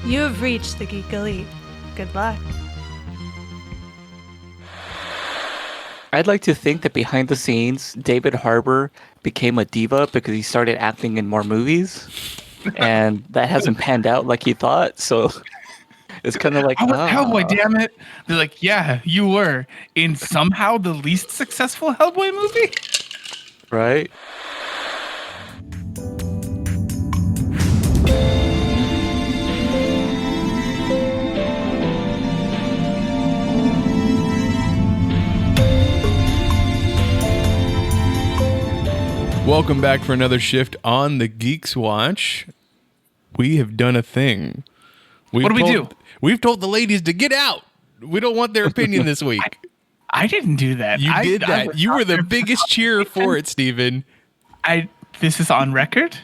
You have reached the Geek Elite. Good luck. I'd like to think that behind the scenes, David Harbour became a diva because he started acting in more movies, and that hasn't panned out like he thought. So it's kind of like, I was Hellboy, damn it! They're like, yeah, you were in somehow the least successful Hellboy movie, right? Welcome back for another shift on the Geeks Watch. We have done a thing. What do we do? We've told the ladies to get out. We don't want their opinion this week. I didn't do that. You did that. You were the biggest cheerer for it, Steven. This is on record.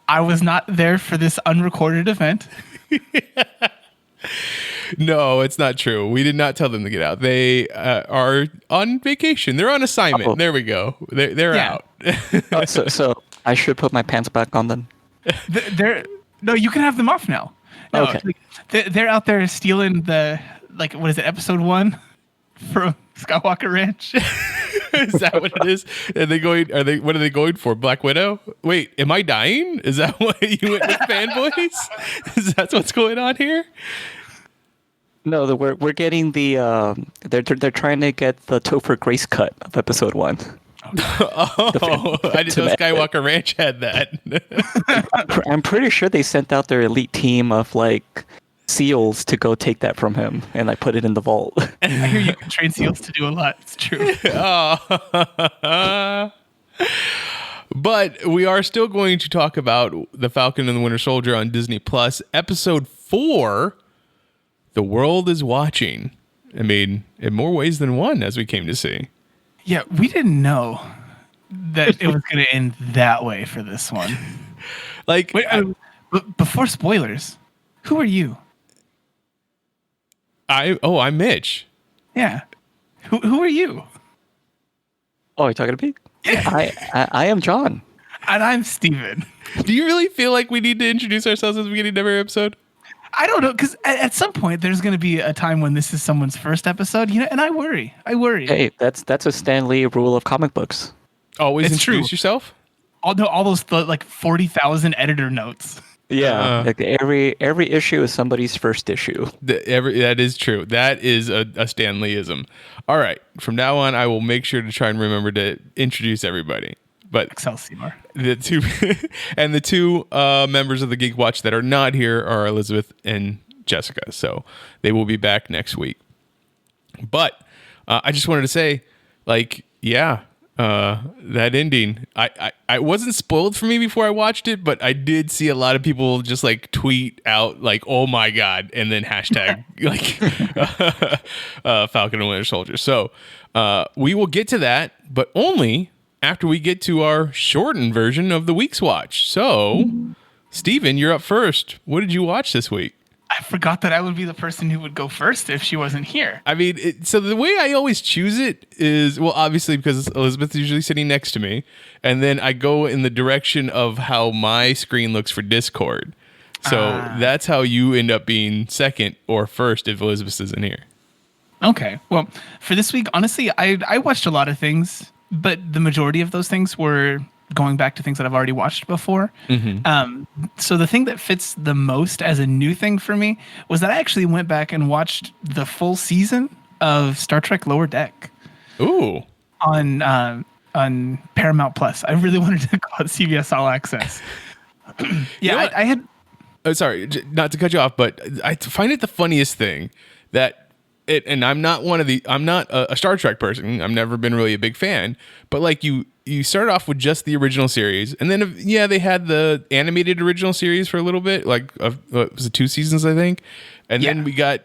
I was not there for this unrecorded event. No, it's not true. We did not tell them to get out. They are on vacation. They're on assignment. Oh. There we go. They're out. So I should put my pants back on then. No, you can have them off now. No, Okay. they're out there stealing the, like, what is it, episode 1 from Skywalker Ranch? Is that what it is? What are they going for? Black Widow? Wait, am I dying? Is that why you went with fanboys? Is that what's going on here? No, we're getting the they're trying to get the Topher Grace cut of episode 1. Oh, I didn't know Skywalker Ranch had that. I'm pretty sure they sent out their elite team of like SEALs to go take that from him and like put it in the vault. I hear you can train SEALs to do a lot. It's true. But we are still going to talk about The Falcon and the Winter Soldier on Disney Plus, episode 4. The world is watching. I mean, in more ways than one, as we came to see. Yeah, we didn't know that it was going to end that way for this one. Like, Wait, before spoilers, who are you? I'm Mitch. Yeah. Who are you? Oh, you're talking to me? Yeah. I am John. And I'm Steven. Do you really feel like we need to introduce ourselves at the beginning of every episode? I don't know, because at some point there's going to be a time when this is someone's first episode, and I worry. Hey, that's a Stan Lee rule of comic books. Always It's introduce true. yourself? All those 40,000 editor notes. Yeah, like every issue is somebody's first issue. That is true. That is a Stan Lee-ism. All right. From now on, I will make sure to try and remember to introduce everybody. But Excelsior. the two members of the Geek Watch that are not here are Elizabeth and Jessica. So they will be back next week. But I just wanted to say, like, yeah, that ending, I wasn't spoiled for me before I watched it, but I did see a lot of people just like tweet out like, oh my God, and then hashtag like Falcon and Winter Soldier. So we will get to that, but only after we get to our shortened version of the Week's Watch. So, Steven, you're up first. What did you watch this week? I forgot that I would be the person who would go first if she wasn't here. I mean, so the way I always choose it is, well, obviously because Elizabeth's usually sitting next to me, and then I go in the direction of how my screen looks for Discord. So that's how you end up being second or first if Elizabeth isn't here. Okay. Well, for this week, honestly, I watched a lot of things, but the majority of those things were going back to things that I've already watched before. So the thing that fits the most as a new thing for me was that I actually went back and watched the full season of Star Trek Lower Deck. Ooh. On Paramount Plus. I really wanted to call it CBS All Access. Yeah, I had... Oh, sorry, not to cut you off, but I find it the funniest thing that and I'm not a Star Trek person. I've never been really a big fan, but like you start off with just the original series, and then they had the animated original series for a little bit, like was it 2 seasons, I think, and then we got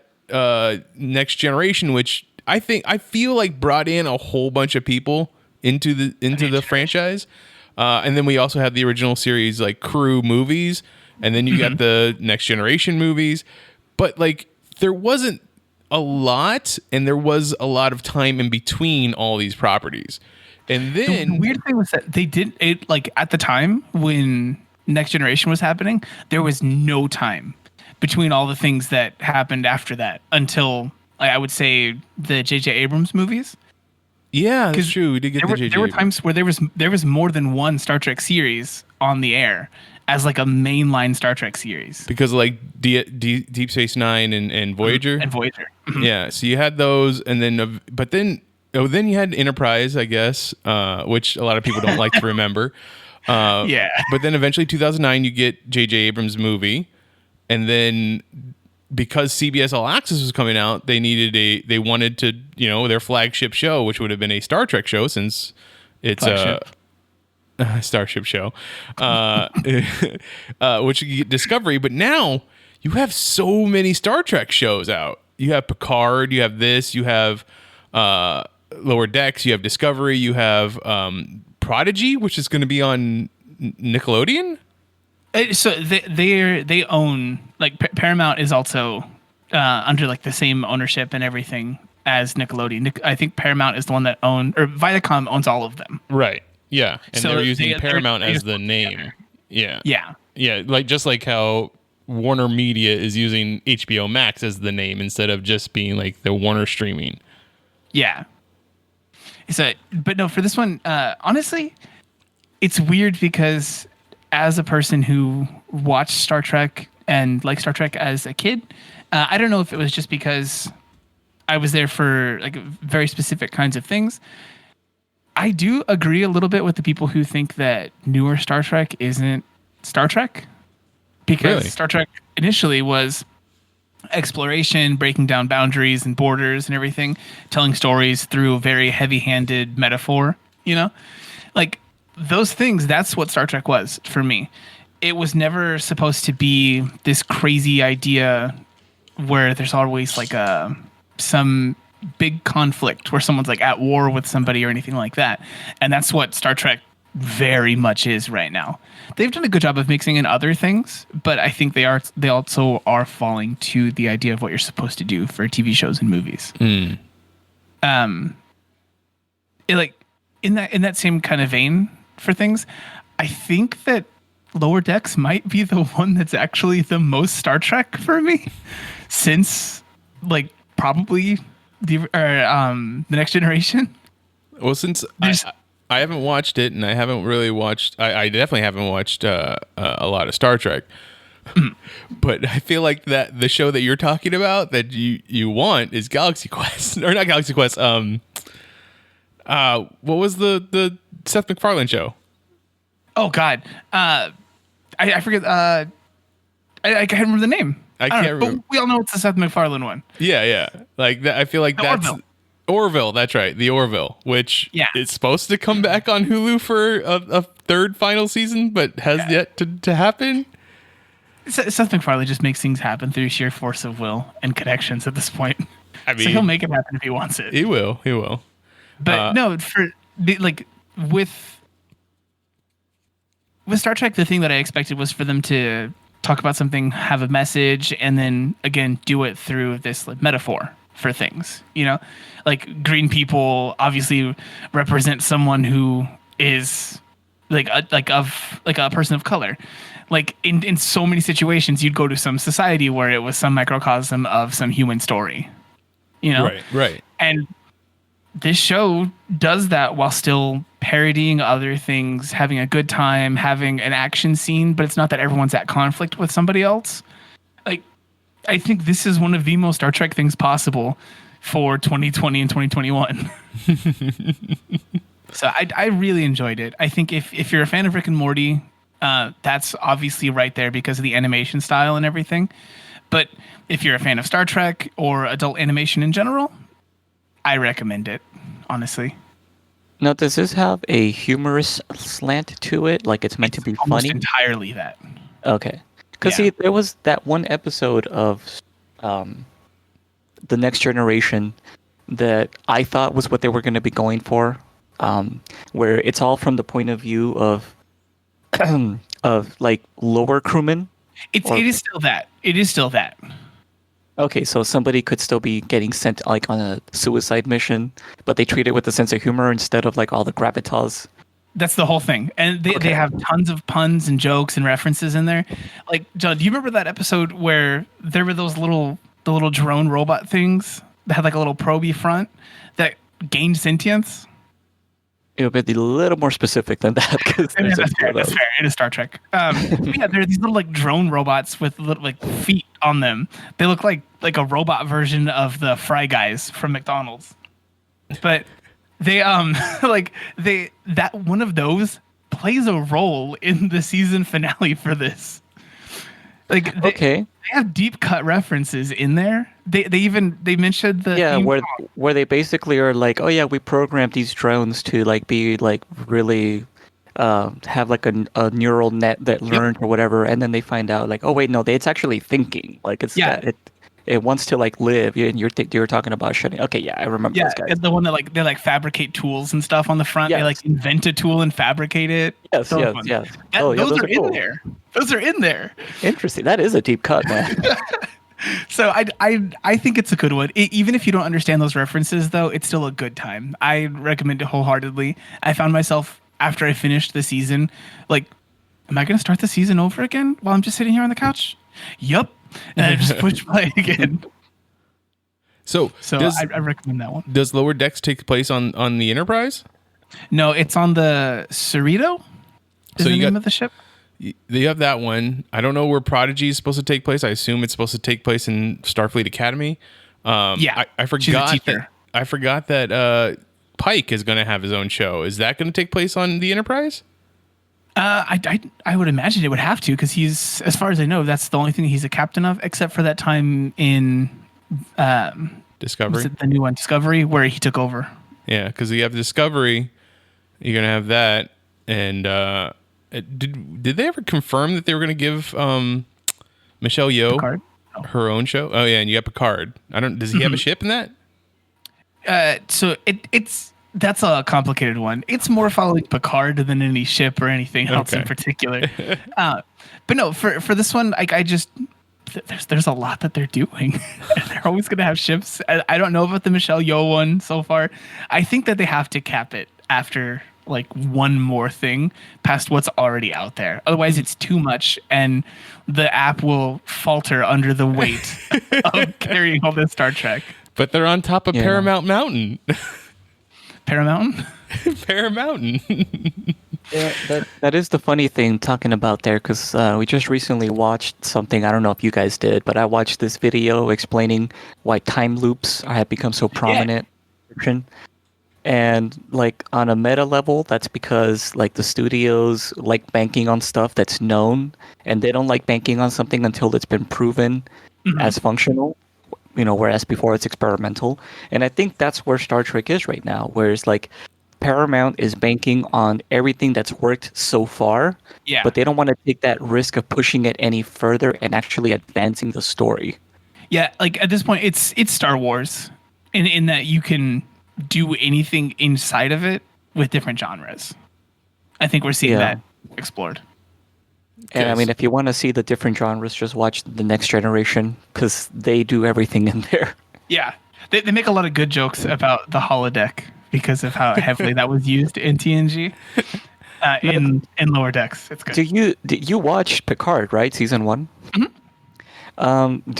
Next Generation, which I feel like brought in a whole bunch of people into the franchise, and then we also had the original series like crew movies, and then you got the Next Generation movies, but like there wasn't a lot, and there was a lot of time in between all these properties. And then the weird thing was that they did it like at the time when Next Generation was happening, there was no time between all the things that happened after that until I would say the J.J. Abrams movies. Yeah, that's true. We did get There were times where there was more than one Star Trek series on the air as like a mainline Star Trek series. Because like Deep Space Nine and Voyager. And Voyager. Yeah, so you had those, and then then you had Enterprise, I guess, which a lot of people don't like to remember. Yeah. But then eventually 2009 you get J.J. Abrams' movie, and then because CBS All Access was coming out, they wanted to, their flagship show, which would have been a Star Trek show since it's a Starship show, which you get Discovery. But now you have so many Star Trek shows out. You have Picard, you have this, you have Lower Decks, you have Discovery, you have Prodigy, which is going to be on Nickelodeon. So they own, like, Paramount is also under like the same ownership and everything as Nickelodeon. I think Paramount is the one that Viacom owns all of them. Right. Yeah, and So they're using Paramount they as just the put name. together. Yeah. Yeah. Yeah, just like how Warner Media is using HBO Max as the name instead of just being like the Warner Streaming. Yeah. But no, for this one, honestly, it's weird because as a person who watched Star Trek and liked Star Trek as a kid, I don't know if it was just because I was there for like very specific kinds of things. I do agree a little bit with the people who think that newer Star Trek isn't Star Trek, because Really? Star Trek initially was exploration, breaking down boundaries and borders and everything, telling stories through a very heavy-handed metaphor, like those things. That's what Star Trek was for me. It was never supposed to be this crazy idea where there's always like some big conflict where someone's like at war with somebody or anything like that. And that's what Star Trek very much is right now. They've done a good job of mixing in other things, but I think they also are falling to the idea of what you're supposed to do for TV shows and movies. Like in that same kind of vein for things, I think that Lower Decks might be the one that's actually the most Star Trek for me since like probably the Next Generation. Well, since I haven't watched it, and I haven't really watched. I definitely haven't watched a lot of Star Trek. But I feel like that the show that you're talking about that you want is Galaxy Quest, or not Galaxy Quest. What was the Seth MacFarlane show? Oh God, I forget. I can't remember the name. I can't remember. But we all know it's the Seth MacFarlane one. Yeah. Like that. I feel like that's Orville. That's right, the Orville, which is supposed to come back on Hulu for a third final season, but has yet to happen. Seth MacFarlane just makes things happen through sheer force of will and connections at this point. I mean, so he'll make it happen if he wants it. He will. But no, with Star Trek, the thing that I expected was for them to talk about something, have a message, and then again do it through this like, metaphor for things. Like green people obviously represent someone who is like a person of color. Like in so many situations, you'd go to some society where it was some microcosm of some human story. Right. And this show does that while still parodying other things, having a good time, having an action scene, but it's not that everyone's at conflict with somebody else. Like, I think this is one of the most Star Trek things possible for 2020 and 2021. So I really enjoyed it. I think if you're a fan of Rick and Morty, that's obviously right there because of the animation style and everything. But if you're a fan of Star Trek or adult animation in general, I recommend it, honestly. Now, does this have a humorous slant to it? Like it's meant to be Almost funny? entirely that. Okay. Because see, there was that one episode of The Next Generation that I thought was what they were going to be going for, where it's all from the point of view of like lower crewmen. It is still that. It is still that. Okay, so somebody could still be getting sent like on a suicide mission, but they treat it with a sense of humor instead of like all the gravitas That's the whole thing. And they have tons of puns and jokes and references in there. Like, John, do you remember that episode where there were those the little drone robot things that had like a little probey front that gained sentience? It would be a little more specific than that. That's fair. It is Star Trek. Yeah, there are these little like drone robots with little like feet on them. They look like a robot version of the Fry Guys from McDonald's. But they that one of those plays a role in the season finale for this. Like they have deep cut references in there. They mentioned the where they basically are like, oh yeah, we programmed these drones to like be like really have like a neural net that learned or whatever, and then they find out like, oh wait, no, it's actually thinking. Like it wants to like live. You're talking about shutting. Okay, yeah, I remember those guys. It's the one that they fabricate tools and stuff on the front. Yes. They like invent a tool and fabricate it. Yes. Those are in there. Those are in there. Interesting. That is a deep cut, man. So I think it's a good one. Even if you don't understand those references, though, it's still a good time. I recommend it wholeheartedly. I found myself after I finished the season, like, am I going to start the season over again while I'm just sitting here on the couch? Yup. And I just push play again. So I recommend that one. Does Lower Decks take place on the Enterprise? No, it's on the Cerrito. Is the name of the ship? You have that one. I don't know where Prodigy is supposed to take place. I assume it's supposed to take place in Starfleet Academy. I forgot. I forgot that Pike is going to have his own show. Is that going to take place on the Enterprise? I would imagine it would have to, because he's, as far as I know, that's the only thing he's a captain of, except for that time in Discovery, the new one, Discovery, where he took over. Yeah, because you have Discovery, you're gonna have that, and did they ever confirm that they were gonna give Michelle Yeoh Picard? her own show? Oh yeah, and you have Picard. Does he have a ship in that? So that's a complicated one. It's more following Picard than any ship or anything else in particular. But no, for this one, there's a lot that they're doing. They're always going to have ships. I don't know about the Michelle Yeoh one so far. I think that they have to cap it after like one more thing past what's already out there. Otherwise, it's too much, and the app will falter under the weight of carrying all this Star Trek. But they're on top of Paramount Mountain. Paramount? Paramount. Yeah, that is the funny thing talking about there, because we just recently watched something. I don't know if you guys did, but I watched this video explaining why time loops have become so prominent in fiction. And like on a meta level, that's because like the studios like banking on stuff that's known, and they don't like banking on something until it's been proven as functional. Whereas before it's experimental. And I think that's where Star Trek is right now, whereas like Paramount is banking on everything that's worked so far, but they don't want to take that risk of pushing it any further and actually advancing the story. Yeah, like at this point, it's Star Wars, in that you can do anything inside of it with different genres. I think we're seeing that explored. And I mean, if you want to see the different genres, just watch The Next Generation, because they do everything in there. Yeah, they make a lot of good jokes about the holodeck because of how heavily that was used in TNG. In Lower Decks, it's good. You watched Picard, right? Season 1? Mm-hmm.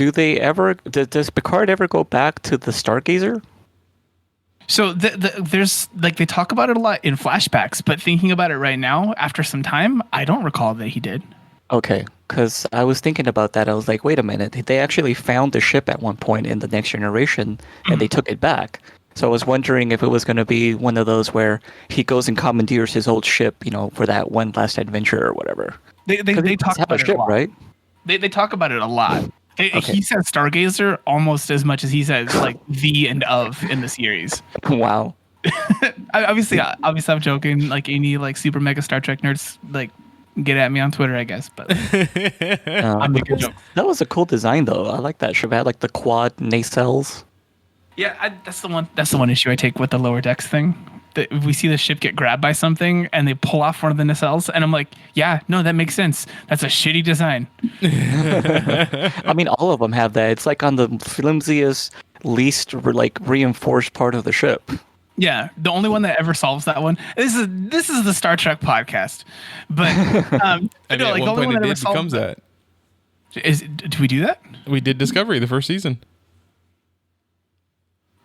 Does Picard ever go back to the Stargazer? So there's like, they talk about it a lot in flashbacks, but thinking about it right now, after some time, I don't recall that he did. Okay, because I was thinking about that. I was like, wait a minute. They actually found the ship at one point in The Next Generation, and they took it back. So I was wondering if it was going to be one of those where he goes and commandeers his old ship, for that one last adventure or whatever. They talk about it a lot. Right? They talk about it a lot. He says Stargazer almost as much as he says like the and of in the series. Wow. Obviously I'm joking. Like any like super mega Star Trek nerds like get at me on Twitter, I guess. But I'm making jokes. That was a cool design though. I like that ship. It had like the quad nacelles. Yeah, that's the one issue I take with the Lower Decks thing. That we see the ship get grabbed by something and they pull off one of the nacelles, and I'm like, yeah, no, that makes sense. That's a shitty design. I mean, all of them have that. It's like on the flimsiest, least like reinforced part of the ship. Yeah, the only one that ever solves that one. This is the Star Trek podcast, but I mean, no, at like the one only point one it that ever did solved becomes that. Did we do that? We did Discovery the first season.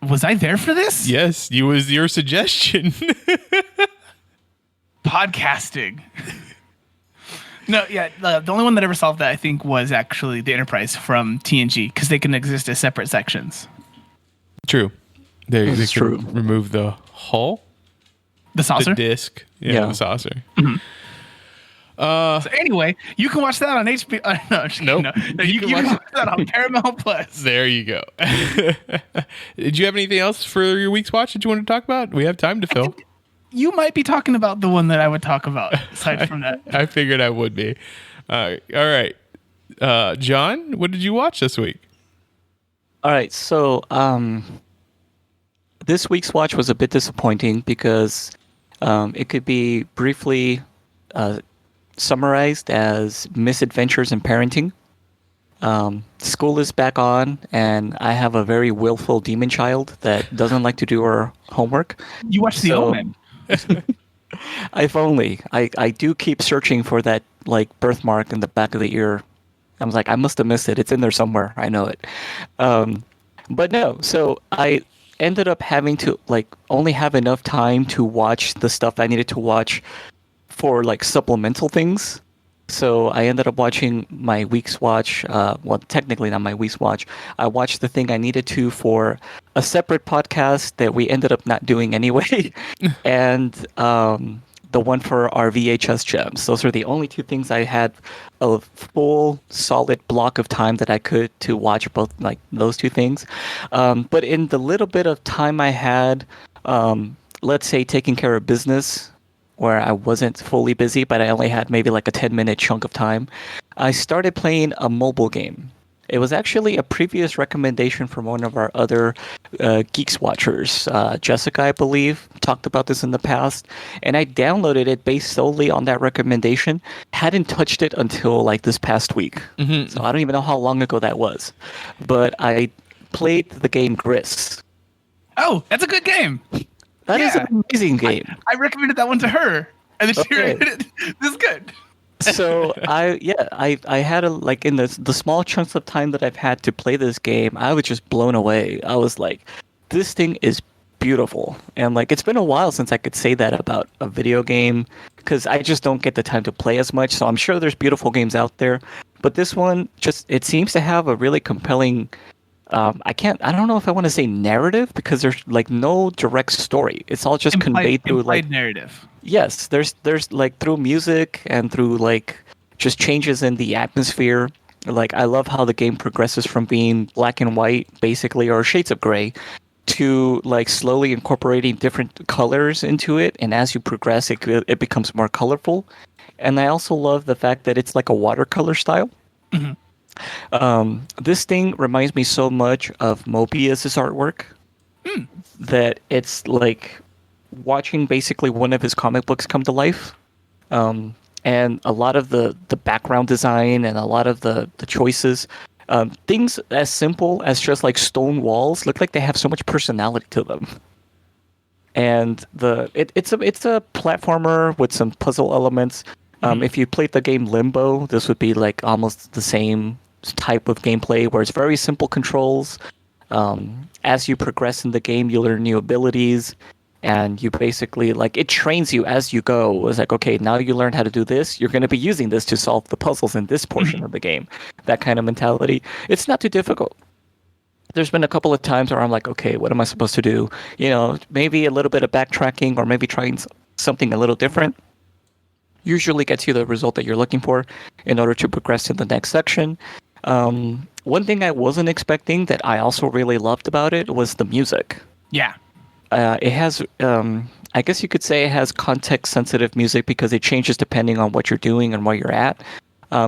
Was I there for this? Yes, you was your suggestion. Podcasting. No, yeah, the only one that ever solved that I think was actually the Enterprise from TNG because they can exist as separate sections. True. They It's could true. remove the hull, The saucer. the disc, Yeah. the saucer. So anyway, you can watch that on HBO. No, I'm just kidding. Nope. No, you can watch that on Paramount Plus. There you go. Did you have anything else for your week's watch that you want to talk about? We have time to fill. You might be talking about the one that I would talk about. Aside from that, I figured I would be. All right. John, what did you watch this week? All right, so this week's watch was a bit disappointing because it could be briefly summarized as misadventures in parenting. School is back on, and I have a very willful demon child that doesn't like to do her homework. you watched The So- Omen. If only. I do keep searching for that like birthmark in the back of the ear. I was like, I must have missed it. It's in there somewhere. I know it. But no, so I ended up having to like only have enough time to watch the stuff I needed to watch for like supplemental things. So I ended up watching my week's watch. Well, technically not my week's watch. I watched the thing I needed to for a separate podcast that we ended up not doing anyway, and the one for our VHS gems. Those are the only two things I had a full solid block of time that I could to watch both like those two things. But in the little bit of time I had, let's say taking care of business, where I wasn't fully busy, but I only had maybe like a 10-minute chunk of time, I started playing a mobile game. It was actually a previous recommendation from one of our other Geeks watchers. Jessica, I believe, talked about this in the past. And I downloaded it based solely on that recommendation. Hadn't touched it until like this past week. Mm-hmm. So I don't even know how long ago that was. But I played the game Gris. Oh, that's a good game. That is Yeah. an amazing game. I recommended that one to her, and then she Okay. recommended it. This is good. So I had a like in the small chunks of time that I've had to play this game, I was just blown away. I was like, this thing is beautiful, and like it's been a while since I could say that about a video game because I just don't get the time to play as much. So I'm sure there's beautiful games out there, but this one just it seems to have a really compelling. I don't know if I want to say narrative because there's like no direct story. It's all just conveyed through like implied narrative. yes, there's like through music and through like just changes in the atmosphere. Like I love how the game progresses from being black and white basically or shades of gray to like slowly incorporating different colors into it, and as you progress it becomes more colorful. And I also love the fact that it's like a watercolor style. This thing reminds me so much of Mobius's artwork that it's like watching basically one of his comic books come to life. And a lot of the background design and a lot of the choices, things as simple as just like stone walls look like they have so much personality to them. And it's a platformer with some puzzle elements. If you played the game Limbo, this would be like almost the same type of gameplay where it's very simple controls. As you progress in the game, you learn new abilities, and you basically like it trains you as you go. It's like, okay, now you learn how to do this. You're going to be using this to solve the puzzles in this portion of the game. That kind of mentality. It's not too difficult. There's been a couple of times where I'm like, okay, what am I supposed to do? You know, maybe a little bit of backtracking or maybe trying something a little different. Usually gets you the result that you're looking for in order to progress to the next section. One thing I wasn't expecting that I also really loved about it was the music. Yeah. It has, I guess you could say it has context-sensitive music because it changes depending on what you're doing and where you're at.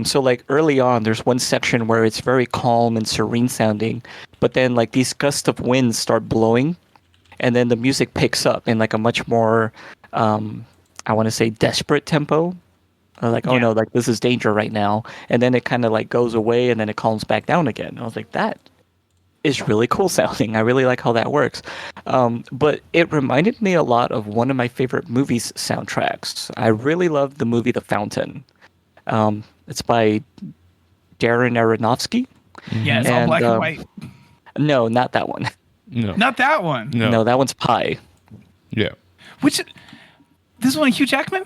So like early on, there's one section where it's very calm and serene sounding, but then like these gusts of wind start blowing, and then the music picks up in like a much more, I want to say desperate tempo. Like, oh no, like this is danger right now. And then it kind of like goes away and then it calms back down again. I was like, that is really cool sounding. I really like how that works. But it reminded me a lot of one of my favorite movies soundtracks. I really love the movie The Fountain. It's by Darren Aronofsky. Yeah, it's all black and white. No, not that one. No. Not that one. No, that one's Pi. Yeah. Which, this one, Hugh Jackman?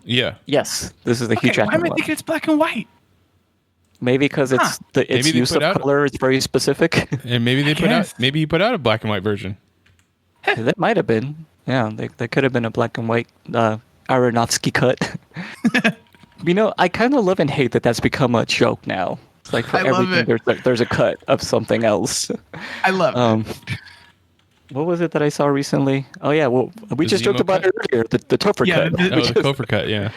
Yeah. Yes, this is the Hugh Why Jackman am I one. thinking it's black and white? Maybe because its Maybe they use put of out- color is very specific. And maybe they guess. maybe he put out a black and white version. That might have been. Yeah, that could have been a black and white Aronofsky cut. I kind of love and hate that that's become a joke now. It's like for I love everything, there's a cut of something else. I love it. What was it that I saw recently? Oh yeah, well we The just joked Zemo about cut? it earlier. The Topher Yeah, cut. Oh, the Kofor cut, yeah.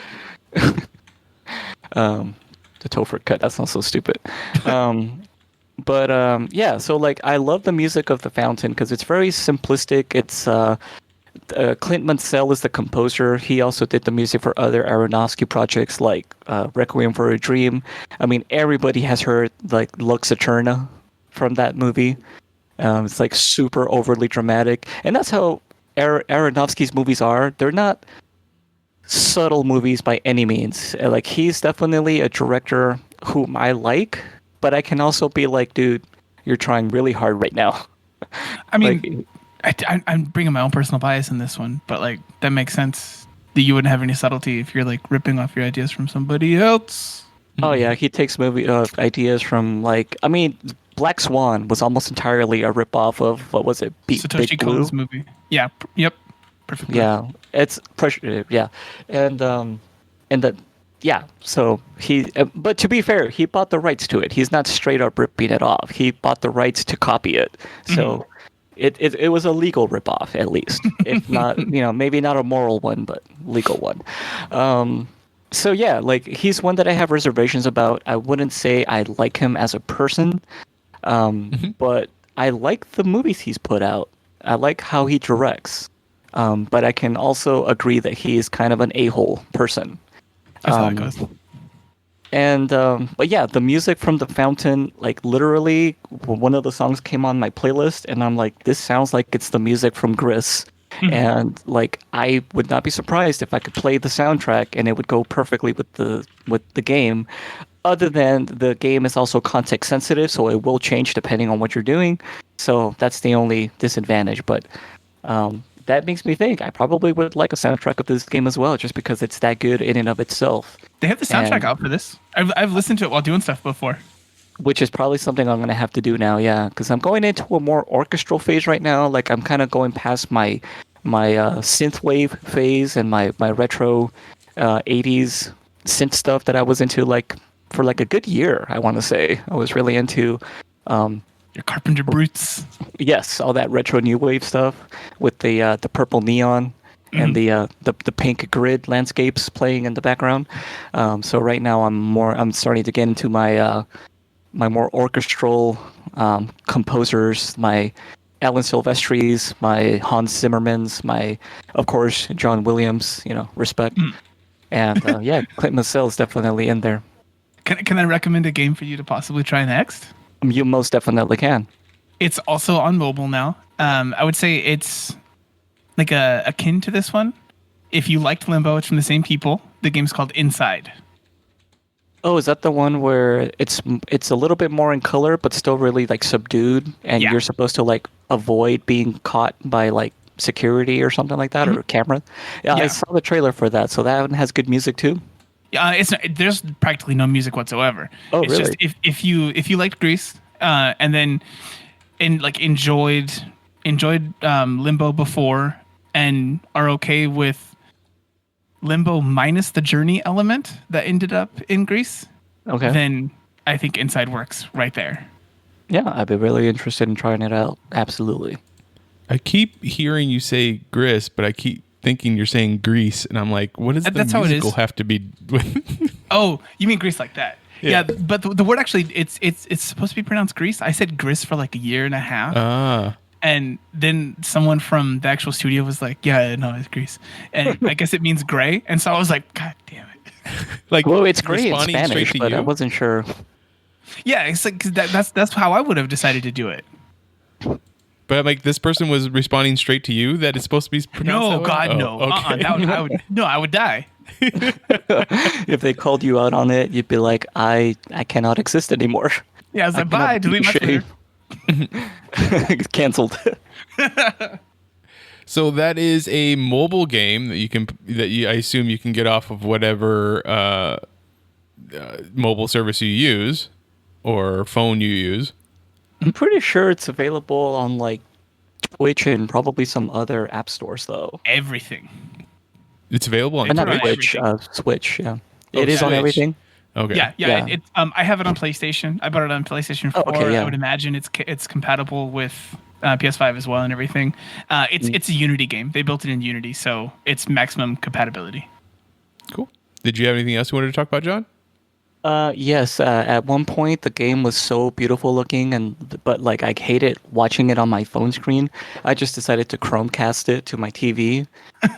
The Topher cut. That sounds so stupid. Yeah. So like, I love the music of The Fountain because it's very simplistic. It's Clint Mansell is the composer. He also did the music for other Aronofsky projects like Requiem for a Dream. I mean, everybody has heard like Lux Eterna from that movie. It's like super overly dramatic, and that's how Aronofsky's movies are. They're not subtle movies by any means. Like, he's definitely a director whom I like, but I can also be like, dude, you're trying really hard right now. I mean, I'm bringing my own personal bias in this one, but like that makes sense that you wouldn't have any subtlety if you're like ripping off your ideas from somebody else. Oh yeah, he takes movie ideas from like, I mean, Black Swan was almost entirely a ripoff of, what was it, Satoshi Big Blue? Kon's movie. Yeah. Yep. Perfect. Yeah, it's pressure. Yeah, and that. Yeah, so but to be fair, he bought the rights to it. He's not straight up ripping it off. He bought the rights to copy it. So it was a legal ripoff, at least. If not, maybe not a moral one, but legal one. So yeah, like, he's one that I have reservations about. I wouldn't say I like him as a person, but I like the movies he's put out. I like how he directs. But I can also agree that he is kind of an a-hole person. That's how it goes. And but yeah, the music from The Fountain, like, literally, one of the songs came on my playlist, and I'm like, this sounds like it's the music from Gris. And like, I would not be surprised if I could play the soundtrack and it would go perfectly with the game. Other than the game is also context sensitive, so it will change depending on what you're doing. So that's the only disadvantage. But that makes me think I probably would like a soundtrack of this game as well, just because it's that good in and of itself. They have the soundtrack And- out for this. I've listened to it while doing stuff before. Which is probably something I'm going to have to do now, yeah. Because I'm going into a more orchestral phase right now. Like, I'm kind of going past my synthwave phase and my retro 80s synth stuff that I was into, like, for like a good year, I want to say. I was really into... Your Carpenter Brutes. Yes, all that retro new wave stuff with the purple neon and the pink grid landscapes playing in the background. So right now I'm starting to get into my my more orchestral composers, my Alan Silvestri's, my Hans Zimmerman's, my, of course, John Williams, respect. And yeah, Clint Mansell is definitely in there. Can I recommend a game for you to possibly try next? You most definitely can. It's also on mobile now. I would say it's like akin to this one. If you liked Limbo, it's from the same people. The game's called Inside. Oh, is that the one where it's a little bit more in color, but still really like subdued, and Yeah. you're supposed to like avoid being caught by like security or something like that, or camera? Yeah, I Yeah. saw the trailer for that. So that one has good music too. There's practically no music whatsoever. Oh, it's really? just if you liked Grease, and then enjoyed Limbo before, and are okay with Limbo minus the journey element that ended up in Grease, Okay. then I think Inside works right there. Yeah, I'd be really interested in trying it out. Absolutely. I keep hearing you say Gris, but I keep thinking you're saying Grease, and I'm like, what does the That's how it musical is. have to be with? Oh, you mean Grease like that? Yeah. Yeah, but the word actually it's supposed to be pronounced Grease. I said Gris for like a year and a half. Ah. And then someone from the actual studio was like, yeah, no, it's Grease. And I guess it means gray. And so I was like, God damn it. Like, Well, it's great in responding straight Spanish, to but you? I wasn't sure. Yeah, it's like 'cause that's how I would have decided to do it. But like this person was responding straight to you that it's supposed to be pronounced No, that way? God, Oh, no. Okay. I would die. If they called you out on it, you'd be like, I cannot exist anymore. Yeah, I was like, cannot bye, delete my shame. Twitter. Canceled. So that is a mobile game that I assume you can get off of whatever mobile service you use or phone you use. I'm pretty sure it's available on like Twitch and probably some other app stores though. Everything. It's available on It's Not on Twitch. Twitch, everything. Switch. Yeah, Oh, it is on Switch. everything. Okay. Yeah. Yeah. I have it on PlayStation. I bought it on PlayStation 4. Oh, okay, yeah. I would imagine it's compatible with PS5 as well and everything. It's a Unity game. They built it in Unity, so it's maximum compatibility. Cool. Did you have anything else you wanted to talk about, John? Yes. At one point, the game was so beautiful looking, but like I hated watching it on my phone screen. I just decided to Chromecast it to my TV,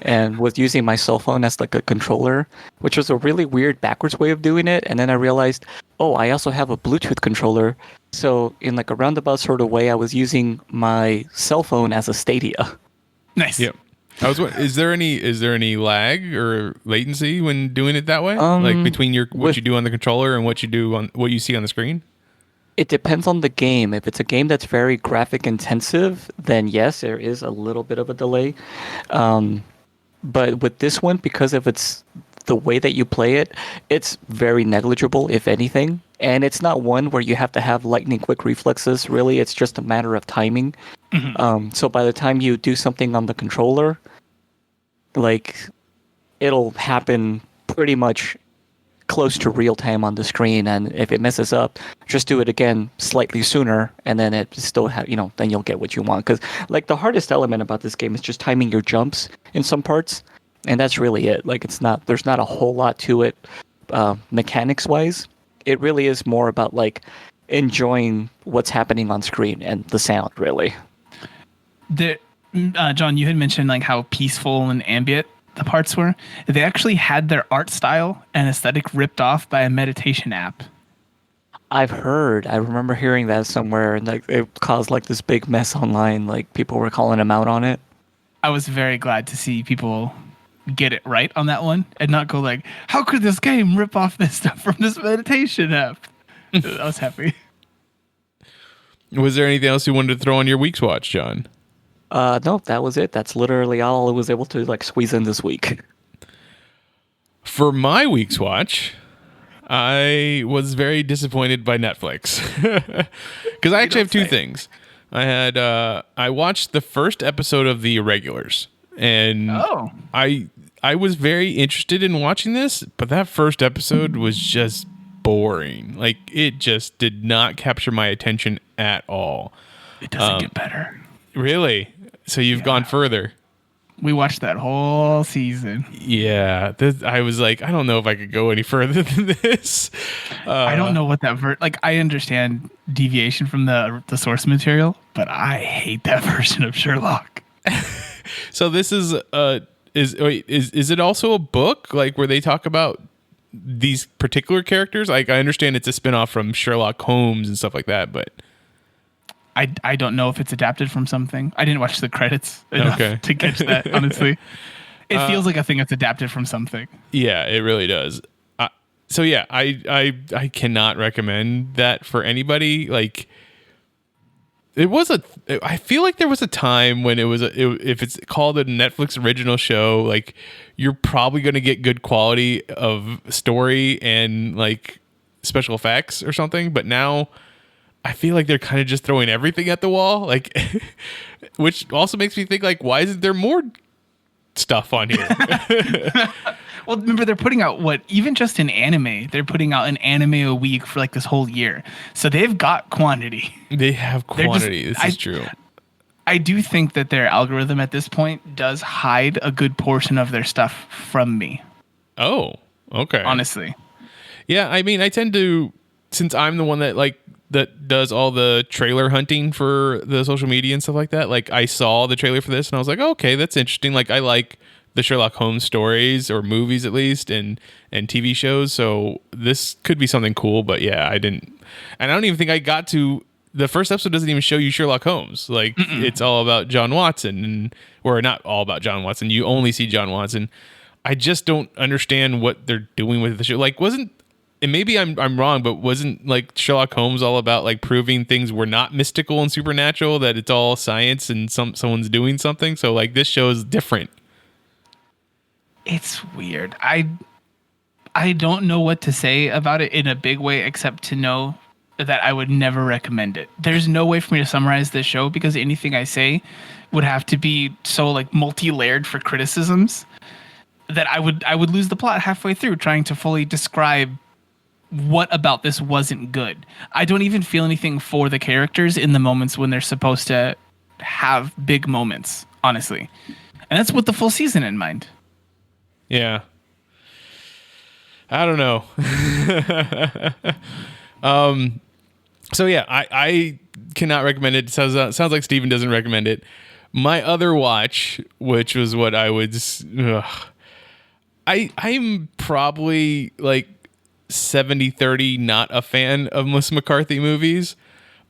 and was using my cell phone as like a controller, which was a really weird backwards way of doing it. And then I realized, oh, I also have a Bluetooth controller. So in like a roundabout sort of way, I was using my cell phone as a Stadia. Nice. Yep. Is there any lag or latency when doing it that way? Like between what you do on the controller and what you see on the screen? It depends on the game. If it's a game that's very graphic intensive, then yes, there is a little bit of a delay. But with this one, because of the way that you play it, it's very negligible, if anything. And it's not one where you have to have lightning quick reflexes. Really, it's just a matter of timing. So by the time you do something on the controller, like it'll happen pretty much close to real time on the screen. And if it messes up, just do it again slightly sooner, and then it still then you'll get what you want. Because like the hardest element about this game is just timing your jumps in some parts, and that's really it. Like there's not a whole lot to it mechanics wise. It really is more about like enjoying what's happening on screen and the sound, really. John, you had mentioned like how peaceful and ambient the parts were. They actually had their art style and aesthetic ripped off by a meditation app. I've heard. I remember hearing that somewhere, and like it caused like this big mess online. Like people were calling him out on it. I was very glad to see people get it right on that one and not go like, how could this game rip off this stuff from this meditation app? I was happy. Was there anything else you wanted to throw on your week's watch, John? No, that was it. That's literally all I was able to like squeeze in this week. For my week's watch, I was very disappointed by Netflix because I actually have two things. I watched the first episode of The Irregulars, and I was very interested in watching this, but that first episode was just boring. Like it just did not capture my attention at all. It doesn't get better. Really? So you've gone further. We watched that whole season. Yeah, I was like, I don't know if I could go any further than this. I don't know what that I understand deviation from the source material, but I hate that version of Sherlock. So this is it also a book like where they talk about these particular characters? Like I understand it's a spinoff from Sherlock Holmes and stuff like that, but I don't know if it's adapted from something. I didn't watch the credits enough to catch that, honestly. It feels like a thing that's adapted from something. Yeah, it really does. So yeah, I cannot recommend that for anybody. Like, I feel like there was a time when if it's called a Netflix original show, like you're probably going to get good quality of story and like special effects or something. But now I feel like they're kind of just throwing everything at the wall, like, which also makes me think like, why isn't there more stuff on here? Well, remember they're putting out even just in anime, they're putting out an anime a week for like this whole year. So they've got quantity. They have quantity. This is true. I do think that their algorithm at this point does hide a good portion of their stuff from me. Oh, okay. Honestly. Yeah, I mean, I tend to, since I'm the one that does all the trailer hunting for the social media and stuff like that. Like I saw the trailer for this and I was like, oh, okay, that's interesting. Like I like the Sherlock Holmes stories or movies at least and TV shows. So this could be something cool, but yeah, I didn't. And I don't even think I got to the first episode doesn't even show you Sherlock Holmes. Like it's all about John Watson, or not all about John Watson. You only see John Watson. I just don't understand what they're doing with the show. Like, and maybe I'm wrong, but wasn't like Sherlock Holmes all about like proving things were not mystical and supernatural, that it's all science and someone's doing something? So like this show is different. It's weird. I don't know what to say about it in a big way, except to know that I would never recommend it. There's no way for me to summarize this show, because anything I say would have to be so like multi-layered for criticisms that I would lose the plot halfway through trying to fully describe what about this wasn't good. I don't even feel anything for the characters in the moments when they're supposed to have big moments, honestly. And that's with the full season in mind. Yeah. I don't know. So yeah, I cannot recommend it. Sounds like Steven doesn't recommend it. My other watch, which was what I would, I'm probably like 70-30 not a fan of Melissa McCarthy movies.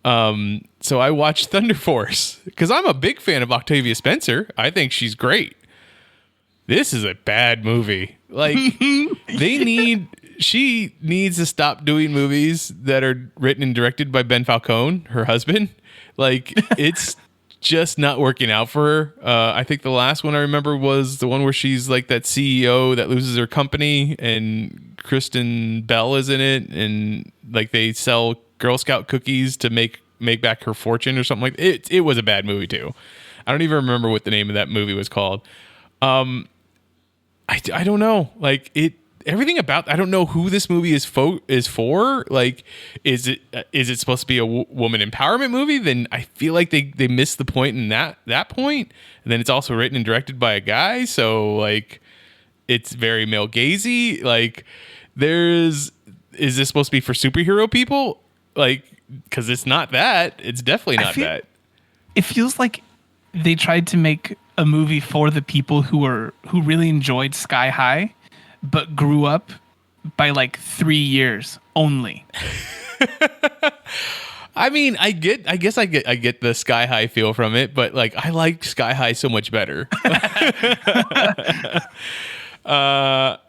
So I watched Thunder Force because I'm a big fan of Octavia Spencer. I think she's great. This is a bad movie. Like she needs to stop doing movies that are written and directed by Ben Falcone, her husband. Like it's just not working out for her. I think the last one I remember was the one where she's like that CEO that loses her company, and Kristen Bell is in it, and like they sell Girl Scout cookies to make back her fortune or something like that. It was a bad movie too. I don't even remember what the name of that movie was called. I don't know. Like everything about, I don't know who this movie is for. Like, is it supposed to be a woman empowerment movie? Then I feel like they missed the point in that point. And then it's also written and directed by a guy. So like, it's very male gazy. Like is this supposed to be for superhero people? Like, cause it's not that. It's definitely not that. It feels like they tried to make a movie for the people who really enjoyed Sky High, but grew up by like 3 years only. I mean, I guess I get the Sky High feel from it, but like I like Sky High so much better. The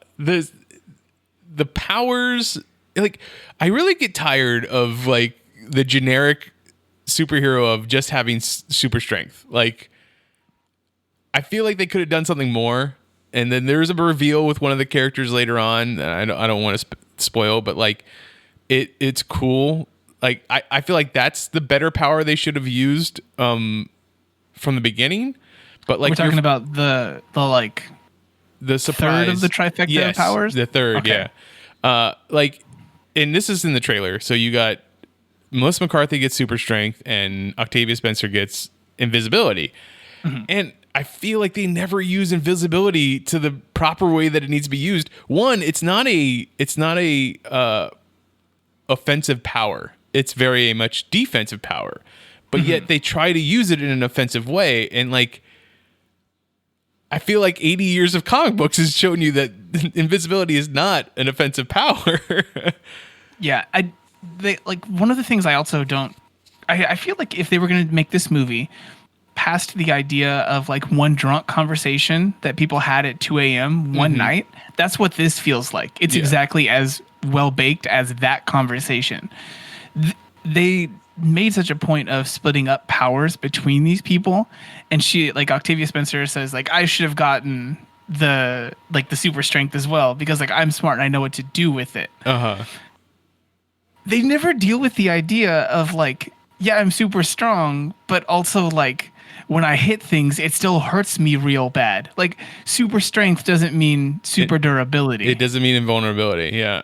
powers, like I really get tired of like the generic superhero of just having super strength. Like I feel like they could have done something more. And then there's a reveal with one of the characters later on. I don't want to spoil, but like it's cool. Like I feel like that's the better power they should have used from the beginning. But like we're talking about the surprise third of the trifecta of powers. The third, okay. Yeah. Like, and this is in the trailer. So you got Melissa McCarthy gets super strength, and Octavia Spencer gets invisibility, and I feel like they never use invisibility to the proper way that it needs to be used. One, it's not a offensive power. It's very much defensive power, but yet they try to use it in an offensive way. And like, I feel like 80 years of comic books has shown you that invisibility is not an offensive power. Yeah. One of the things I also don't, I feel like if they were going to make this movie past the idea of like one drunk conversation that people had at 2 a.m. one night, that's what this feels like. It's exactly as well baked as that conversation. They made such a point of splitting up powers between these people, and she, like Octavia Spencer says, like I should have gotten the super strength as well because like I'm smart and I know what to do with it. They never deal with the idea of like, yeah, I'm super strong, but also like when I hit things, it still hurts me real bad. Like super strength doesn't mean super durability. It doesn't mean invulnerability. Yeah.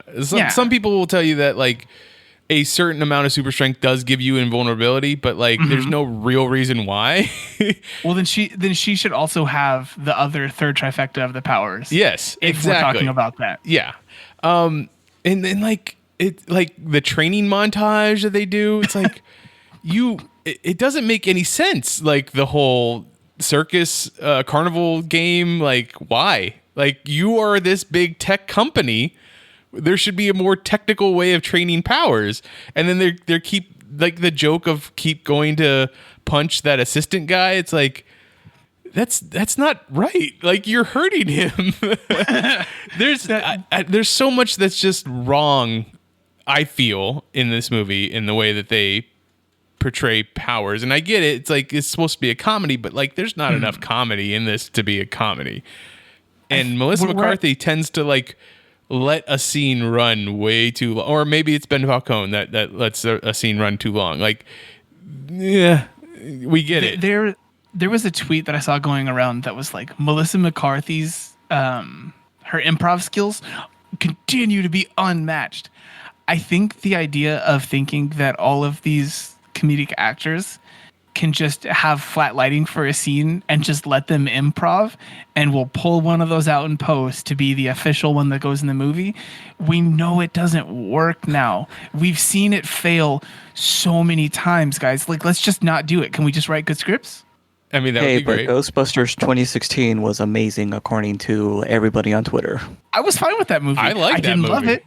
Some people will tell you that like a certain amount of super strength does give you invulnerability, but like there's no real reason why. Well, then she should also have the other third trifecta of the powers. Yes, if exactly. we're talking about that. Yeah. And then like it, like the training montage that they do, it's like it doesn't make any sense. Like the whole circus carnival game, like why? Like you are this big tech company. There should be a more technical way of training powers. And then like the joke of keep going to punch that assistant guy. It's like, that's not right. Like, you're hurting him. There's so much that's just wrong, I feel, in this movie, in the way that they portray powers. And I get it. It's like, it's supposed to be a comedy, but like, there's not enough comedy in this to be a comedy. And Melissa McCarthy tends to like let a scene run way too long. Or maybe it's Ben Falcone that lets a scene run too long. Like, yeah, we get it. There was a tweet that I saw going around that was like, Melissa McCarthy's her improv skills continue to be unmatched. I think the idea of thinking that all of these comedic actors can just have flat lighting for a scene and just let them improv, and we'll pull one of those out in post to be the official one that goes in the movie. We know it doesn't work now. We've seen it fail so many times, guys. Like, let's just not do it. Can we just write good scripts? I mean, that would be great. Ghostbusters 2016 was amazing, according to everybody on Twitter. I was fine with that movie. I didn't love it,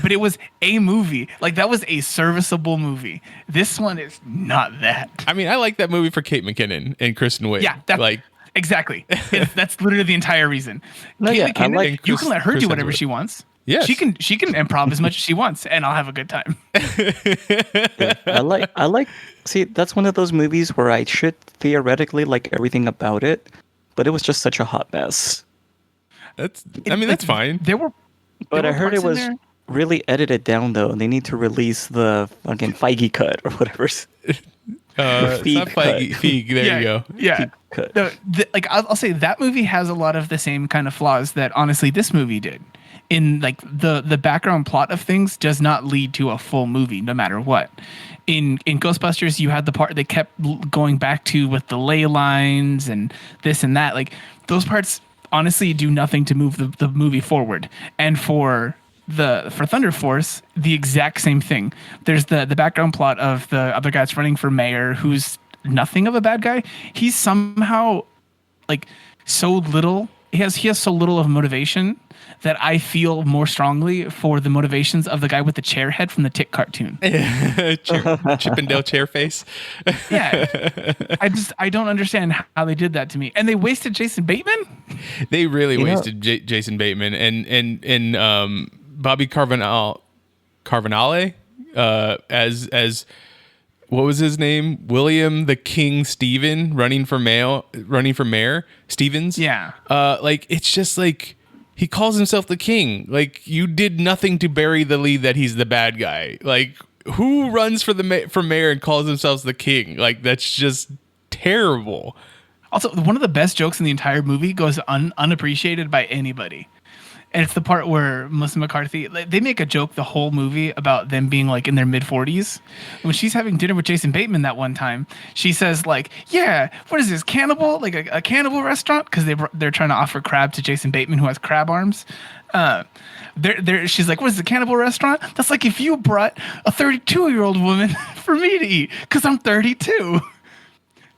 but it was a movie. Like, that was a serviceable movie. This one is not that. I mean, I like that movie for Kate McKinnon and Kristen Wiig. Yeah, like exactly. That's literally the entire reason. No, Kate yeah, McKinnon, you can let her do whatever she wants. Yes. She can improv as much as she wants, and I'll have a good time. Yeah, I like. See, that's one of those movies where I should theoretically like everything about it, but it was just such a hot mess. That's fine. But I heard it was really edited down though, and they need to release the fucking Feige cut or whatever. It's not Feige. There you go. Yeah. Like, I'll say that movie has a lot of the same kind of flaws that honestly this movie did. In like the background plot of things does not lead to a full movie, no matter what. In Ghostbusters, you had the part they kept going back to with the ley lines and this and that. Like, those parts honestly do nothing to move the movie forward. And for Thunder Force, the exact same thing. There's the background plot of the other guy that's running for mayor, who's nothing of a bad guy. He's somehow like so little. He has so little of motivation that I feel more strongly for the motivations of the guy with the chair head from the Tick cartoon. Chippendale chair face. Yeah. I don't understand how they did that to me. And they wasted Jason Bateman? They really wasted Jason Bateman and Bobby Cannavale as what was his name? William the King Stephen running for mayor. Stevens. Yeah. Like, it's just like, he calls himself the king. Like, you did nothing to bury the lead that he's the bad guy. Like, who runs for mayor and calls themselves the king? Like, that's just terrible. Also, one of the best jokes in the entire movie goes unappreciated by anybody. And it's the part where Melissa McCarthy, they make a joke the whole movie about them being like in their mid-40s. When she's having dinner with Jason Bateman that one time, she says like, yeah, what is this, cannibal? Like a cannibal restaurant? Because they're trying to offer crab to Jason Bateman, who has crab arms. She's like, what is the cannibal restaurant? That's like if you brought a 32-year-old woman for me to eat, because I'm 32.